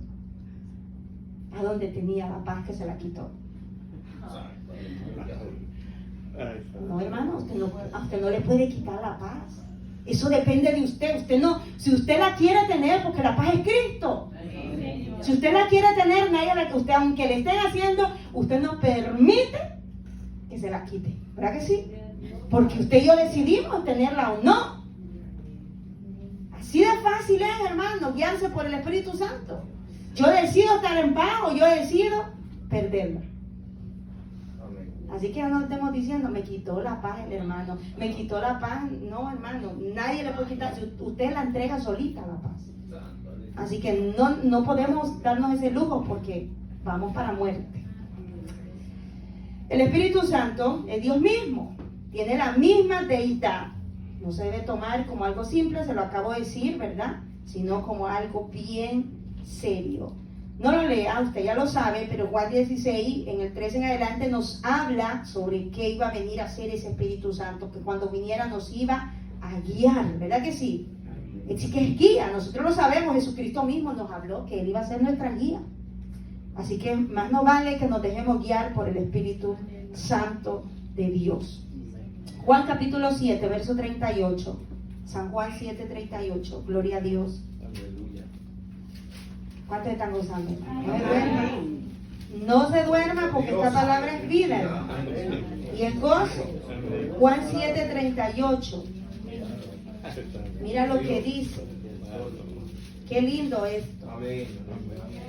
¿a dónde tenía la paz que se la quitó? No, hermano, a usted no le puede quitar la paz. Eso depende de usted. Usted no, si usted la quiere tener, porque la paz es Cristo. Si usted la quiere tener, usted, aunque le estén haciendo, usted no permite que se la quite. ¿Verdad que sí? Porque usted y yo decidimos tenerla o no. Así de fácil es, hermano, guiarse por el Espíritu Santo. Yo decido estar en paz o yo decido perderla. Así que no estemos diciendo, me quitó la paz el hermano, me quitó la paz. No, hermano, nadie le puede quitar. Usted la entrega solita la paz. Así que no podemos darnos ese lujo porque vamos para muerte. El Espíritu Santo es Dios mismo, tiene la misma deidad. No se debe tomar como algo simple, se lo acabo de decir, ¿verdad? Sino como algo bien serio. No lo lea, usted ya lo sabe, pero Juan 16, en el 13 en adelante, nos habla sobre qué iba a venir a hacer ese Espíritu Santo, que cuando viniera nos iba a guiar, ¿verdad que sí? Es que es guía, nosotros lo sabemos, Jesucristo mismo nos habló que Él iba a ser nuestra guía. Así que más nos vale que nos dejemos guiar por el Espíritu Santo de Dios. Juan capítulo 7, verso 38. San Juan 7, 38. Gloria a Dios. Aleluya. ¿Cuántos están gozando? No se duerma. No se duerma porque esta palabra es vida y es gozo. Juan 7, 38. Mira lo que dice. Qué lindo esto. Amén.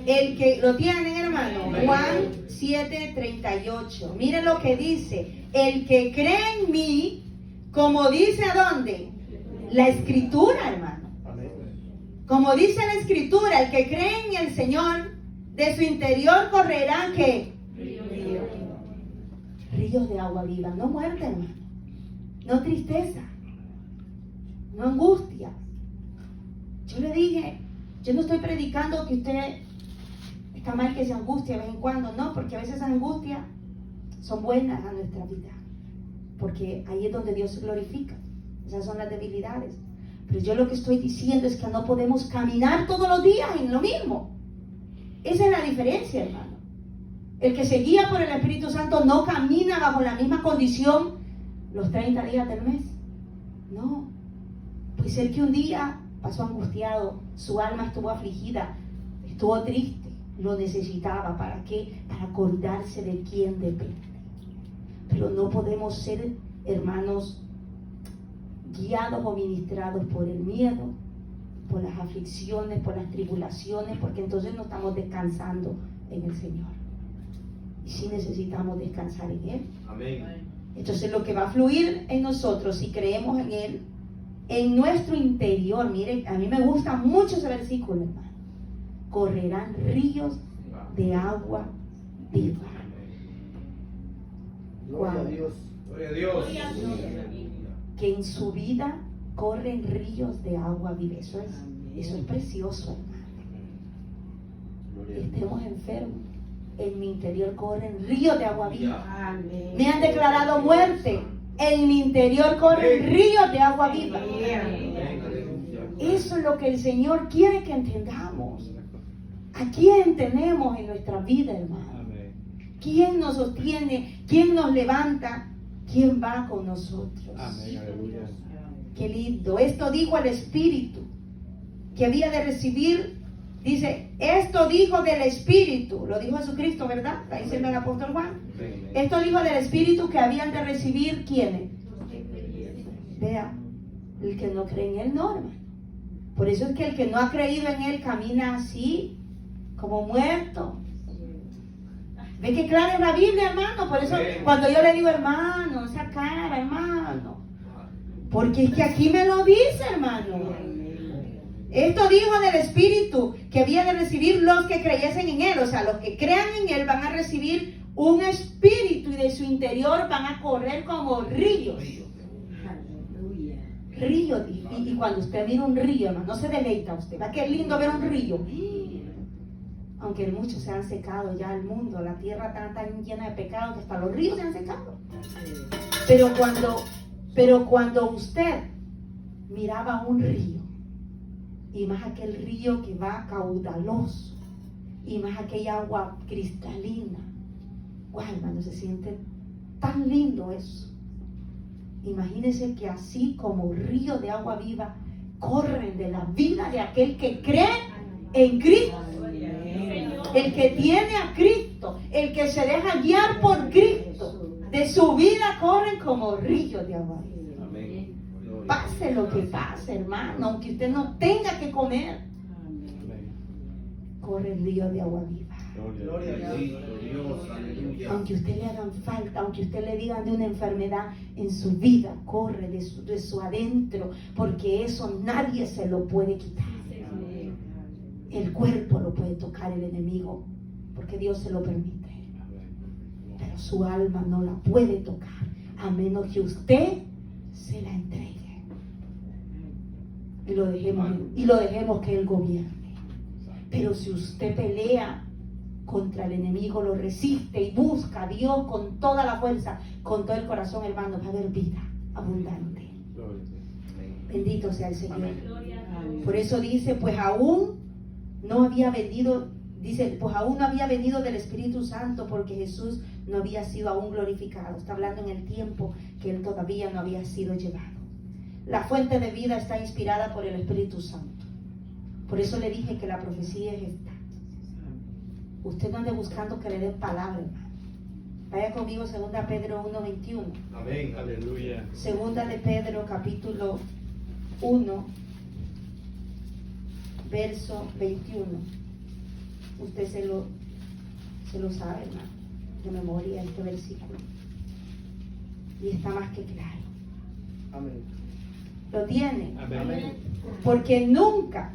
El que lo tienen, hermano, Juan 7:38. Miren lo que dice. El que cree en mí, como dice ¿a dónde? La Escritura, hermano. Como dice la Escritura, el que cree en el Señor, de su interior correrán ¿qué? Ríos de agua viva, no muerte, hermano. No tristeza, no angustia. Yo le dije, yo no estoy predicando que usted está mal que se angustie de vez en cuando, no, porque a veces esas angustias son buenas a nuestra vida, porque ahí es donde Dios se glorifica. Esas son las debilidades. Pero yo lo que estoy diciendo es que no podemos caminar todos los días en lo mismo. Esa es la diferencia, hermano. El que se guía por el Espíritu Santo no camina bajo la misma condición los 30 días del mes. No. Puede ser que un día pasó angustiado, su alma estuvo afligida, estuvo triste, lo necesitaba. ¿Para qué? Para acordarse de quién depende. Pero no podemos ser, hermanos, guiados o ministrados por el miedo, por las aflicciones, por las tribulaciones, porque entonces no estamos descansando en el Señor. Y sí necesitamos descansar en Él. Amén. Entonces lo que va a fluir en nosotros, si creemos en Él, en nuestro interior, miren, a mí me gusta mucho ese versículo, hermano. Correrán ríos de agua viva. Gloria a Dios. Gloria a Dios. Que en su vida corren ríos de agua viva. Eso es precioso, hermano. Estemos enfermos, en mi interior corren ríos de agua viva. Me han declarado muerte, en mi interior corren ríos de agua viva. Eso es lo que el Señor quiere que entendamos. ¿A quién tenemos en nuestra vida, hermano? ¿Quién nos sostiene? ¿Quién nos levanta? ¿Quién va con nosotros? Amén, aleluya. Qué lindo. Esto dijo el Espíritu que había de recibir. Dice, esto dijo del Espíritu. Lo dijo Jesucristo, ¿verdad? Está diciendo el apóstol Juan. Esto dijo del Espíritu que habían de recibir ¿quiénes? Vea, el que no cree en Él no, hermano. Por eso es que el que no ha creído en Él camina así, como muerto. ¿Ve que clara es la Biblia, hermano? Por eso cuando yo le digo, hermano, esa cara, hermano. Porque es que aquí me lo dice, hermano. Esto dijo del Espíritu que había de recibir los que creyesen en Él. O sea, los que crean en Él van a recibir un Espíritu y de su interior van a correr como ríos. Ríos. Y cuando usted mira un río, hermano, no se deleita usted. ¿Va qué lindo ver un río? Aunque muchos se han secado ya el mundo, la tierra está tan llena de pecado que hasta los ríos se han secado. Pero cuando usted miraba un río, y más aquel río que va caudaloso, y más aquella agua cristalina, guau, hermano, se siente tan lindo eso. Imagínense que así como río de agua viva corren de la vida de aquel que cree en Cristo. El que tiene a Cristo, el que se deja guiar por Cristo, de su vida corren como ríos de agua viva. Pase lo que pase, hermano, aunque usted no tenga que comer, corre el río de agua viva. Gloria a Dios, aleluya. Aunque usted le hagan falta, aunque usted le digan de una enfermedad en su vida, corre de su adentro, porque eso nadie se lo puede quitar. El cuerpo lo puede tocar el enemigo, porque Dios se lo permite. Pero su alma no la puede tocar, a menos que usted se la entregue. Y lo dejemos que Él gobierne. Pero si usted pelea contra el enemigo, lo resiste y busca a Dios con toda la fuerza, con todo el corazón, hermano, va a haber vida abundante. Bendito sea el Señor. Por eso dice, pues aún no había venido del Espíritu Santo, porque Jesús no había sido aún glorificado. Está hablando en el tiempo que Él todavía no había sido llevado. La fuente de vida está inspirada por el Espíritu Santo. Por eso le dije que la profecía es esta. Usted no ande buscando que le den palabra, hermano. Vaya conmigo, 2 Pedro 1:21. Amén. Aleluya. 2 de Pedro capítulo 1, verso 21. Usted se lo sabe, hermano, de memoria este versículo. Y está más que claro. Amén. ¿Lo tiene? Amén. Porque nunca,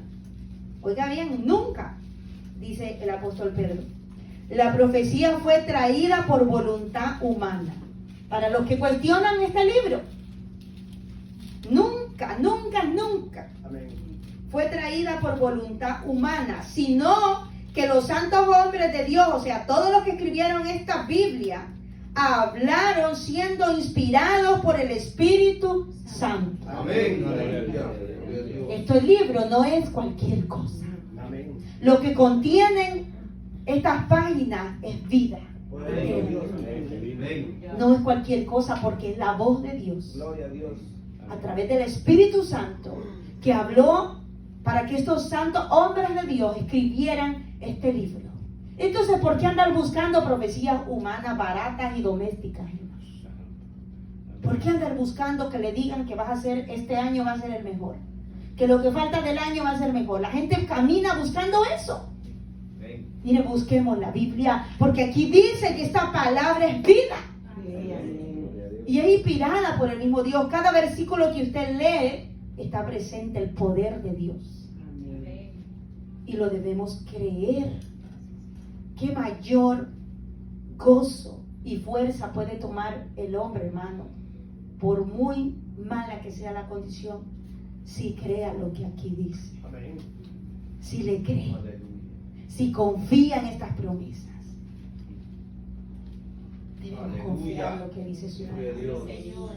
oiga bien, nunca, dice el apóstol Pedro, la profecía fue traída por voluntad humana. Para los que cuestionan este libro, nunca Amén. fue traída por voluntad humana, sino que los santos hombres de Dios, o sea, todos los que escribieron esta Biblia, hablaron siendo inspirados por el Espíritu Santo. Amén. Aleluya. Este libro no es cualquier cosa. Amén. Lo que contienen estas páginas es vida. Poder de Dios. Amén. No es cualquier cosa, porque es la voz de Dios Gloria a Dios. a través del Espíritu Santo que habló para que estos santos hombres de Dios escribieran este libro. Entonces, ¿por qué andar buscando profecías humanas, baratas y domésticas, hermanos? ¿Por qué andar buscando que le digan que vas a ser, este año va a ser el mejor? Que lo que falta del año va a ser mejor. La gente camina buscando eso. Amén. Mire, busquemos la Biblia, porque aquí dice que esta palabra es vida. Y es inspirada por el mismo Dios. Cada versículo que usted lee está presente el poder de Dios. Y lo debemos creer. ¿Qué mayor gozo y fuerza puede tomar el hombre, hermano? Por muy mala que sea la condición, si crea lo que aquí dice. Amén. Si le cree, Aleluya. si confía en estas promesas. Debemos Aleluya. confiar en lo que dice su Gloria a palabra. Dios.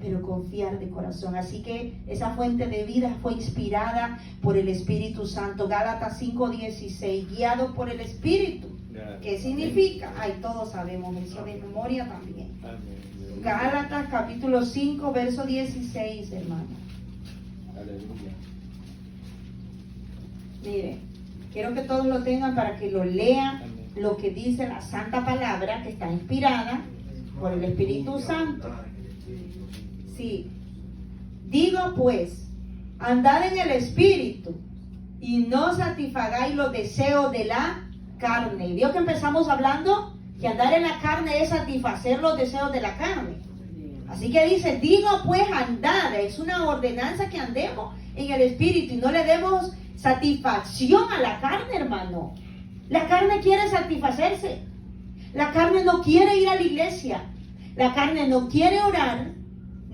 Pero confiar de corazón. Así que esa fuente de vida fue inspirada por el Espíritu Santo. Gálatas 5:16, guiado por el Espíritu. ¿Qué significa? Ay, todos sabemos eso de memoria también. Amén. Gálatas capítulo 5, verso 16, hermano. Aleluya. Mire, quiero que todos lo tengan para que lo lean, Amén. lo que dice la santa palabra que está inspirada por el Espíritu Santo. Sí. Digo pues, andad en el Espíritu y no satisfagáis los deseos de la carne. ¿Vio que empezamos hablando? Que andar en la carne es satisfacer los deseos de la carne. Así que dice, digo pues andad, es una ordenanza que andemos en el Espíritu y no le demos satisfacción a la carne, hermano. La carne quiere satisfacerse. La carne no quiere ir a la iglesia. La carne no quiere orar,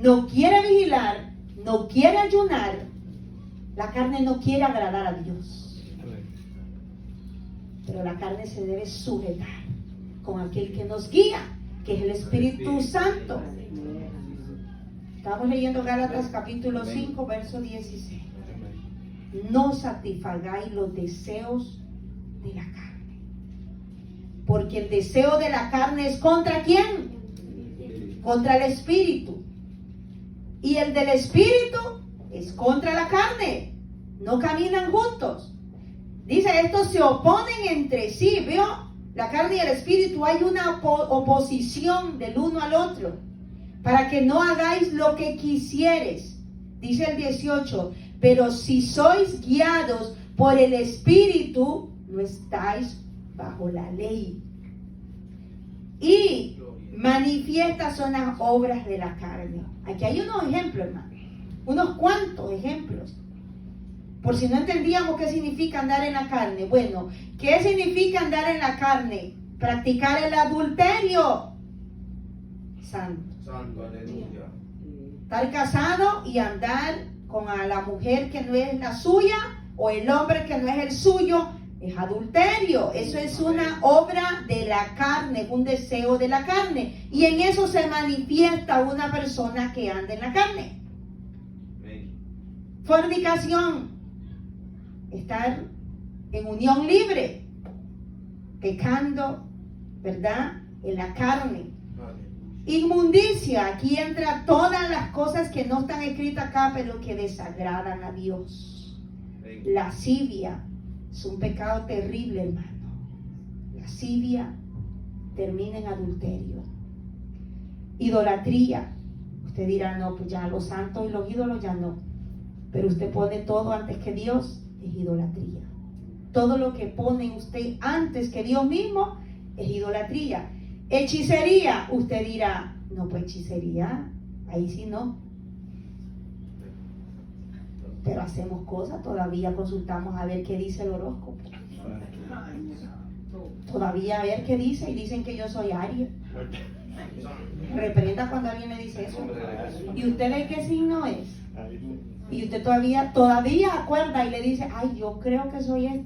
no quiere vigilar, no quiere ayunar. La carne no quiere agradar a Dios. Amén. Pero la carne se debe sujetar con aquel que nos guía, que es el Espíritu Santo. Estamos leyendo Gálatas capítulo 5, verso 16. Amén. No satisfagáis los deseos de la carne. Porque el deseo de la carne es ¿contra quién? Contra el Espíritu. Y el del Espíritu es contra la carne. No caminan juntos. Dice, estos se oponen entre sí. ¿Vio? La carne y el Espíritu, hay una oposición del uno al otro. Para que no hagáis lo que quisieres. Dice el 18, pero si sois guiados por el Espíritu, no estáis bajo la ley. Y manifiestas son las obras de la carne. Aquí hay unos ejemplos, hermano. Unos cuantos ejemplos. Por si no entendíamos qué significa andar en la carne. Bueno, ¿qué significa andar en la carne? Practicar el adulterio. Santo. Santo, aleluya. Estar casado y andar con a la mujer que no es la suya o el hombre que no es el suyo, Es adulterio. Eso es una obra de la carne, un deseo de la carne. Y en eso se manifiesta una persona que anda en la carne. Fornicación. Estar en unión libre. Pecando, ¿verdad? En la carne. Inmundicia. Aquí entra todas las cosas que no están escritas acá, pero que desagradan a Dios. Lascivia. Es un pecado terrible, hermano. Lascivia termina en adulterio. Idolatría. Usted dirá, no, pues ya los santos y los ídolos ya no. Pero usted pone todo antes que Dios, es idolatría. Todo lo que pone usted antes que Dios mismo es idolatría. Hechicería. Usted dirá, no, pues hechicería, ahí sí no. Pero hacemos cosas, todavía consultamos a ver qué dice el horóscopo. Todavía a ver qué dice, y dicen que yo soy Aries. Reprenda cuando alguien le dice eso. ¿Y usted de qué signo es? Y usted todavía acuerda y le dice, ay, yo creo que soy este.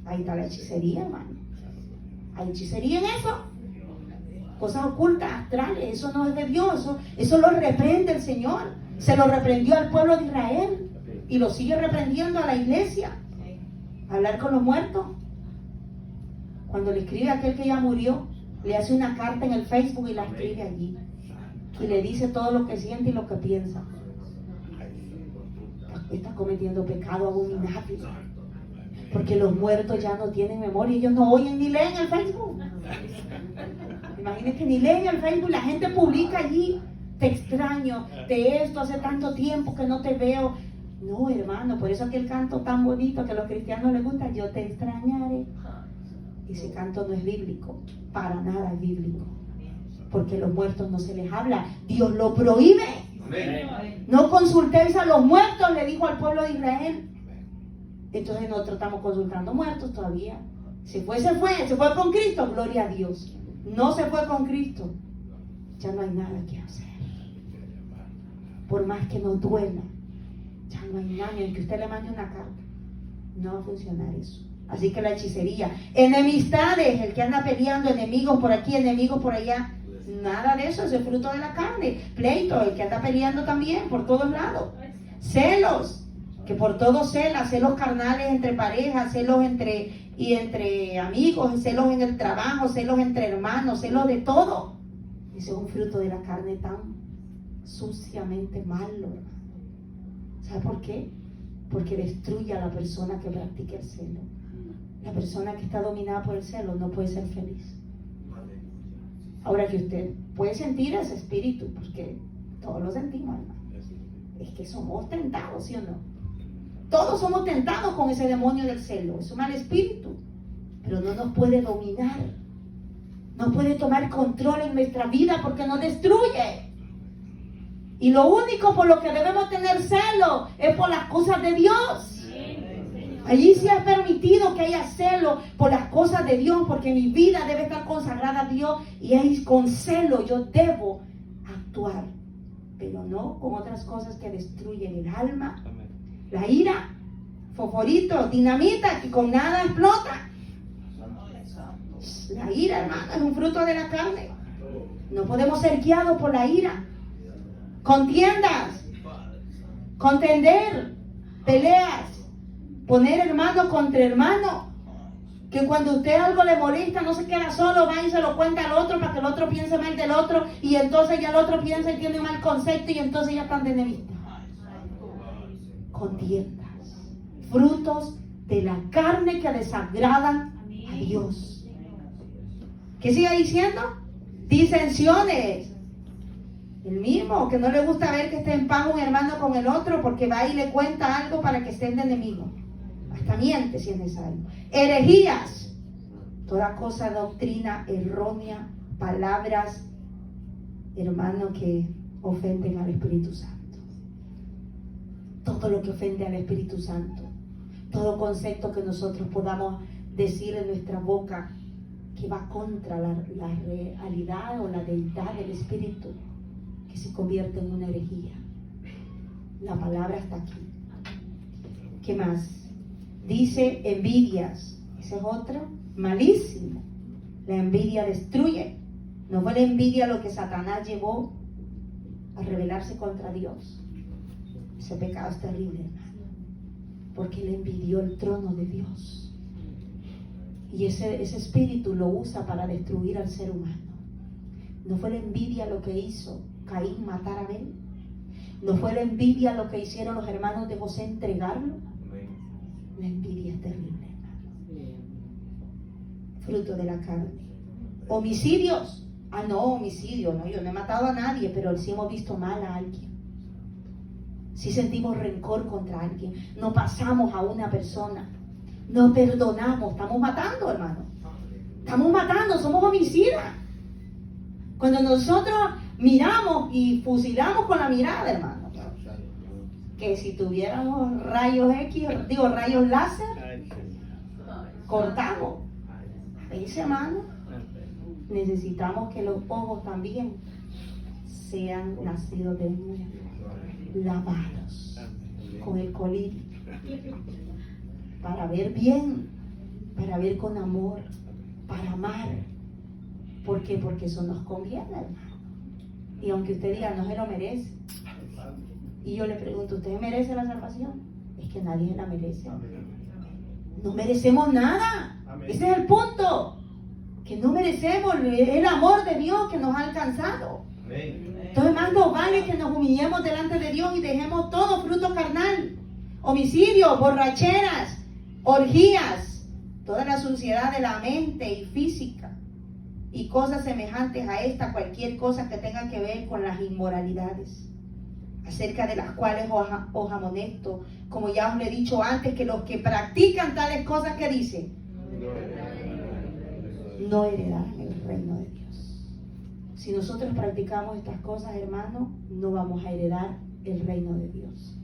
Ahí está la hechicería, hermano. Hay hechicería en eso. Cosas ocultas, astrales, eso no es de Dios. Eso lo reprende el Señor. Se lo reprendió al pueblo de Israel y lo sigue reprendiendo a la iglesia. Hablar con los muertos. Cuando le escribe a aquel que ya murió, le hace una carta en el Facebook y la escribe allí. Y le dice todo lo que siente y lo que piensa. Está cometiendo pecado abominable. Porque los muertos ya no tienen memoria. Ellos no oyen ni leen el Facebook. Imagínense que ni leen el Facebook. La gente publica allí. Te extraño, de esto hace tanto tiempo que no te veo. No, hermano, por eso aquel canto tan bonito que a los cristianos les gusta, yo te extrañaré. Ese canto no es bíblico, para nada es bíblico. Porque a los muertos no se les habla, Dios lo prohíbe. No consultéis a los muertos, le dijo al pueblo de Israel. Entonces nosotros estamos consultando muertos todavía. Se fue con Cristo, gloria a Dios. No se fue con Cristo, ya no hay nada que hacer. Por más que nos duela, ya no hay nada, en que usted le mande una carta, no va a funcionar eso. Así que la hechicería, enemistades, el que anda peleando, enemigos por aquí, enemigos por allá, nada de eso, es el fruto de la carne. Pleito, el que anda peleando también por todos lados. Celos, que por todo cela, celos carnales entre parejas, celos entre amigos, celos en el trabajo, celos entre hermanos, celos de todo. Ese es un fruto de la carne tan suciamente malo, hermano. ¿Sabe por qué? Porque destruye a la persona que practica el celo. La persona que está dominada por el celo no puede ser feliz. Ahora que usted puede sentir ese espíritu, porque todos lo sentimos, hermano. Es que somos tentados, ¿sí o no? Todos somos tentados con ese demonio del celo. Es un mal espíritu, pero no nos puede dominar. No puede tomar control en nuestra vida porque nos destruye. Y lo único por lo que debemos tener celo es por las cosas de Dios. Allí se ha permitido que haya celo por las cosas de Dios, porque mi vida debe estar consagrada a Dios y ahí con celo yo debo actuar, pero no con otras cosas que destruyen el alma. La ira, fosforito, dinamita, que con nada explota. La ira, hermano, es un fruto de la carne. No podemos ser guiados por la ira. Contiendas, contender, peleas, poner hermano contra hermano. Que cuando usted algo le molesta, no se queda solo, va y se lo cuenta al otro para que el otro piense mal del otro, y entonces ya el otro piensa y tiene mal concepto, y entonces ya están de enemistad. Contiendas, frutos de la carne que desagradan a Dios. ¿Qué sigue diciendo? Disensiones. El mismo, que no le gusta ver que esté en paz un hermano con el otro, porque va y le cuenta algo para que estén de enemigo. Hasta miente si es necesario. Herejías, toda cosa, doctrina errónea, palabras, hermano, que ofenden al Espíritu Santo. Todo lo que ofende al Espíritu Santo, todo concepto que nosotros podamos decir en nuestra boca que va contra la realidad o la deidad del Espíritu, que se convierte en una herejía. La palabra está aquí. ¿Qué más? Dice envidias. Ese es otro, malísimo. La envidia destruye. No fue la envidia lo que Satanás llevó a rebelarse contra Dios. Ese pecado es terrible, hermano, porque él envidió el trono de Dios. Y ese espíritu lo usa para destruir al ser humano. No fue la envidia lo que hizo Caín matar a Abel. No fue la envidia lo que hicieron los hermanos de José entregarlo. La envidia es terrible, hermano. Fruto de la carne. Homicidios. Ah, no, homicidio, no, yo no he matado a nadie, pero sí hemos visto mal a alguien. Si sentimos rencor contra alguien, no pasamos a una persona, no perdonamos, estamos matando, hermano. Estamos matando, somos homicidas. Cuando nosotros miramos y fusilamos con la mirada, hermano, que si tuviéramos rayos X, rayos láser, cortamos. ¿Veis, hermano? Necesitamos que los ojos también sean nacidos de nuevo, lavados con el colirio, para ver bien, para ver con amor, para amar. ¿Por qué? Porque eso nos conviene, hermano. Y aunque usted diga, no se lo merece, y yo le pregunto, ¿usted merece la salvación? Es que nadie se la merece. No merecemos nada. Ese es el punto. Que no merecemos el amor de Dios que nos ha alcanzado. Entonces más nos vale que nos humillemos delante de Dios y dejemos todo fruto carnal. Homicidios, borracheras, orgías, toda la suciedad de la mente y física y cosas semejantes a esta, cualquier cosa que tenga que ver con las inmoralidades, acerca de las cuales os amonesto, como ya os le he dicho antes, que los que practican tales cosas, que dice, no heredarán el reino de Dios. Si nosotros practicamos estas cosas, hermano, no vamos a heredar el reino de Dios.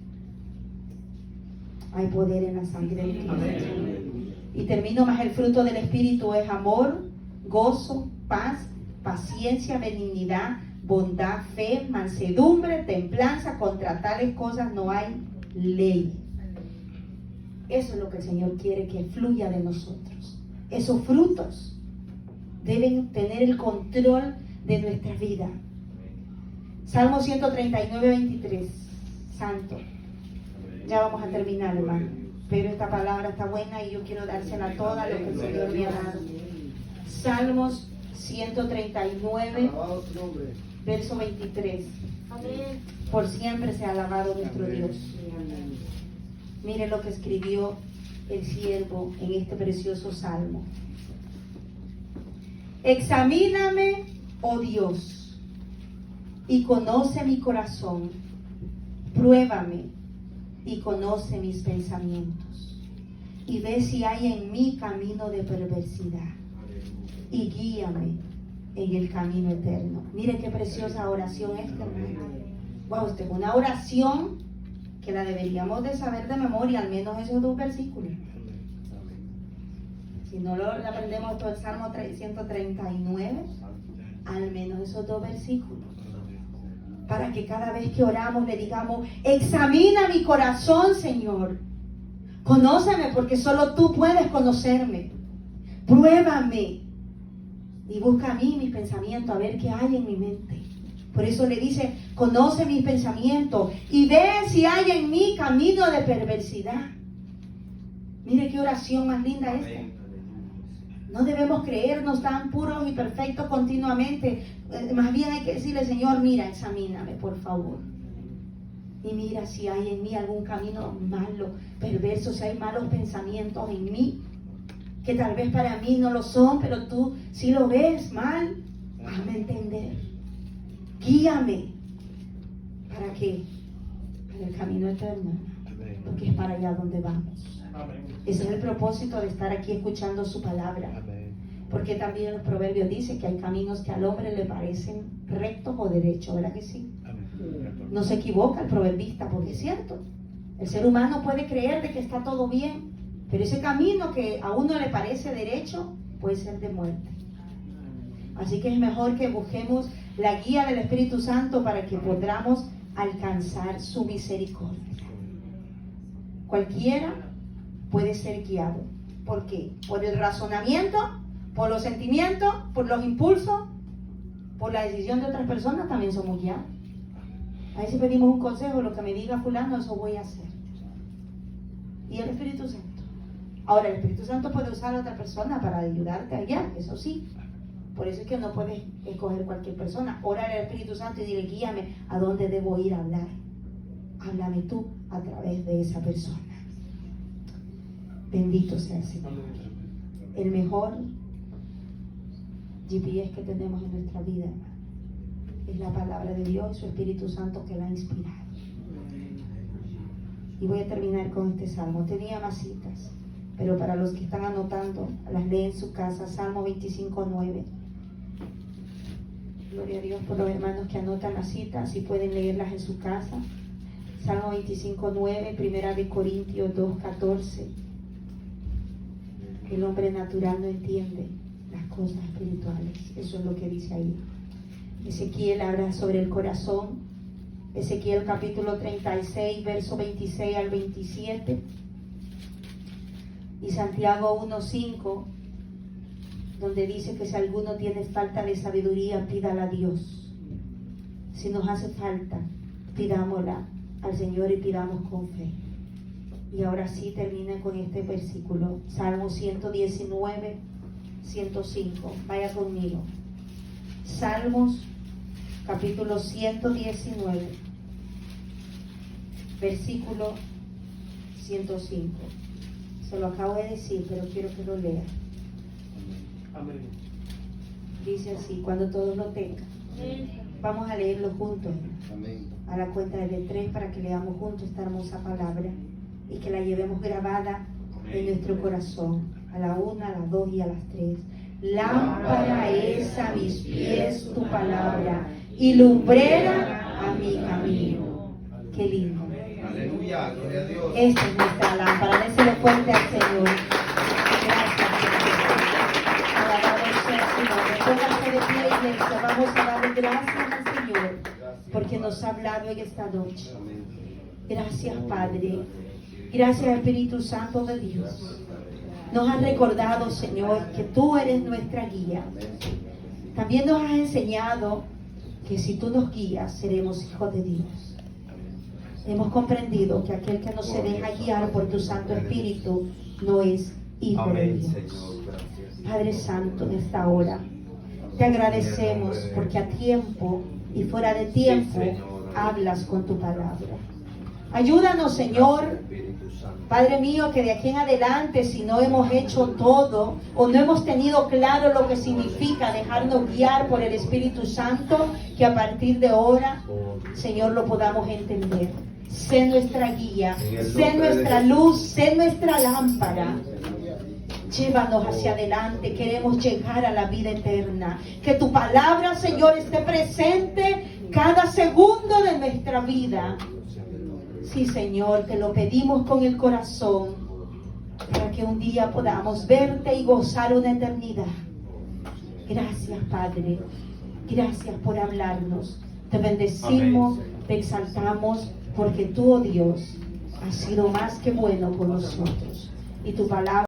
Hay poder en la sangre de Cristo. Y termino más: el fruto del Espíritu es amor, gozo, paz, paciencia, benignidad, bondad, fe, mansedumbre, templanza. Contra tales cosas no hay ley. Eso es lo que el Señor quiere que fluya de nosotros. Esos frutos deben tener el control de nuestra vida. Salmo 139, 23. Santo. Ya vamos a terminar, hermano. Pero esta palabra está buena y yo quiero dársela toda lo que el Señor me ha dado. Salmos 139, verso 23. Por siempre sea alabado nuestro Dios. Mire lo que escribió el siervo en este precioso salmo. Examíname, oh Dios, y conoce mi corazón. Pruébame y conoce mis pensamientos. Y ve si hay en mí camino de perversidad. Y guíame en el camino eterno. Mire qué preciosa oración esta, hermano. Wow, esta es una oración que la deberíamos de saber de memoria, al menos esos 2 versículos. Si no lo aprendemos todo el Salmo 139, al menos esos 2 versículos. Para que cada vez que oramos le digamos, examina mi corazón, Señor. Conóceme, porque solo tú puedes conocerme. Pruébame y busca a mí mis pensamientos, a ver qué hay en mi mente. Por eso le dice, conoce mis pensamientos y ve si hay en mí camino de perversidad. Mire qué oración más linda esta. No debemos creernos tan puros y perfectos continuamente. Más bien hay que decirle, Señor, mira, examíname, por favor. Y mira si hay en mí algún camino malo, perverso, si hay malos pensamientos en mí, que tal vez para mí no lo son, pero tú sí lo ves mal. Hazme entender. Guíame. ¿Para qué? Para el camino eterno. Porque es para allá donde vamos. Ese es el propósito de estar aquí escuchando su palabra. Porque también los proverbios dicen que hay caminos que al hombre le parecen rectos o derechos, ¿verdad que sí? No se equivoca el proverbista, porque es cierto. El ser humano puede creer de que está todo bien, pero ese camino que a uno le parece derecho puede ser de muerte. Así que es mejor que busquemos la guía del Espíritu Santo para que podamos alcanzar su misericordia. Cualquiera puede ser guiado. ¿Por qué? Por el razonamiento, por los sentimientos, por los impulsos, por la decisión de otras personas, también somos guiados. A veces pedimos un consejo, lo que me diga fulano, eso voy a hacer. Y el Espíritu Santo. Ahora, el Espíritu Santo puede usar a otra persona para ayudarte a guiar, eso sí. Por eso es que no puedes escoger cualquier persona. Ora al Espíritu Santo y dile, guíame a dónde debo ir a hablar. Háblame tú a través de esa persona. Bendito sea el Señor. El mejor GPS que tenemos en nuestra vida, hermano, es la palabra de Dios y su Espíritu Santo que la ha inspirado. Y voy a terminar con este salmo. Tenía más citas, pero para los que están anotando, las leen en su casa. Salmo 25:9. Gloria a Dios por los hermanos que anotan las citas y pueden leerlas en su casa. Salmo 25:9, Primera de Corintios 2:14. El hombre natural no entiende las cosas espirituales. Eso es lo que dice ahí. Ezequiel habla sobre el corazón. Ezequiel capítulo 36, verso 26 al 27. Y Santiago 1:5, donde dice que si alguno tiene falta de sabiduría, pídala a Dios. Si nos hace falta, pidámosla al Señor y pidamos con fe. Y ahora sí termina con este versículo, Salmo 119, 105. Vaya conmigo. Salmos capítulo 119, versículo 105. Se lo acabo de decir, pero quiero que lo lea. Amén. Dice así, cuando todos lo tengan. Vamos a leerlo juntos. Amén. A la cuenta de 3 para que leamos juntos esta hermosa palabra y que la llevemos grabada en nuestro corazón. A la 1, a las 2 y a las 3. Lámpara es a mis pies tu palabra y lumbrera a mi camino. Qué lindo. Aleluya, gloria a Dios. Esta es nuestra lámpara. Déselo fuerte al Señor. Gracias. Alabado sea su nombre. Póngase de pie, iglesia. Vamos a darle gracias al Señor porque nos ha hablado en esta noche. Gracias, Padre. Gracias, Espíritu Santo de Dios. Nos has recordado, Señor, que tú eres nuestra guía. También nos has enseñado que si tú nos guías, seremos hijos de Dios. Hemos comprendido que aquel que no se deja guiar por tu Santo Espíritu no es hijo de Dios. Padre Santo, en esta hora te agradecemos porque a tiempo y fuera de tiempo hablas con tu palabra. Ayúdanos, Señor, Padre mío, que de aquí en adelante, si no hemos hecho todo o no hemos tenido claro lo que significa dejarnos guiar por el Espíritu Santo, que a partir de ahora, Señor, lo podamos entender. Sé nuestra guía, sé nuestra luz, sé nuestra lámpara. Llévanos hacia adelante, queremos llegar a la vida eterna. Que tu palabra, Señor, esté presente cada segundo de nuestra vida. Sí, Señor, te lo pedimos con el corazón, para que un día podamos verte y gozar una eternidad. Gracias, Padre. Gracias por hablarnos. Te bendecimos, te exaltamos, porque tú, oh Dios, has sido más que bueno con nosotros. Y tu palabra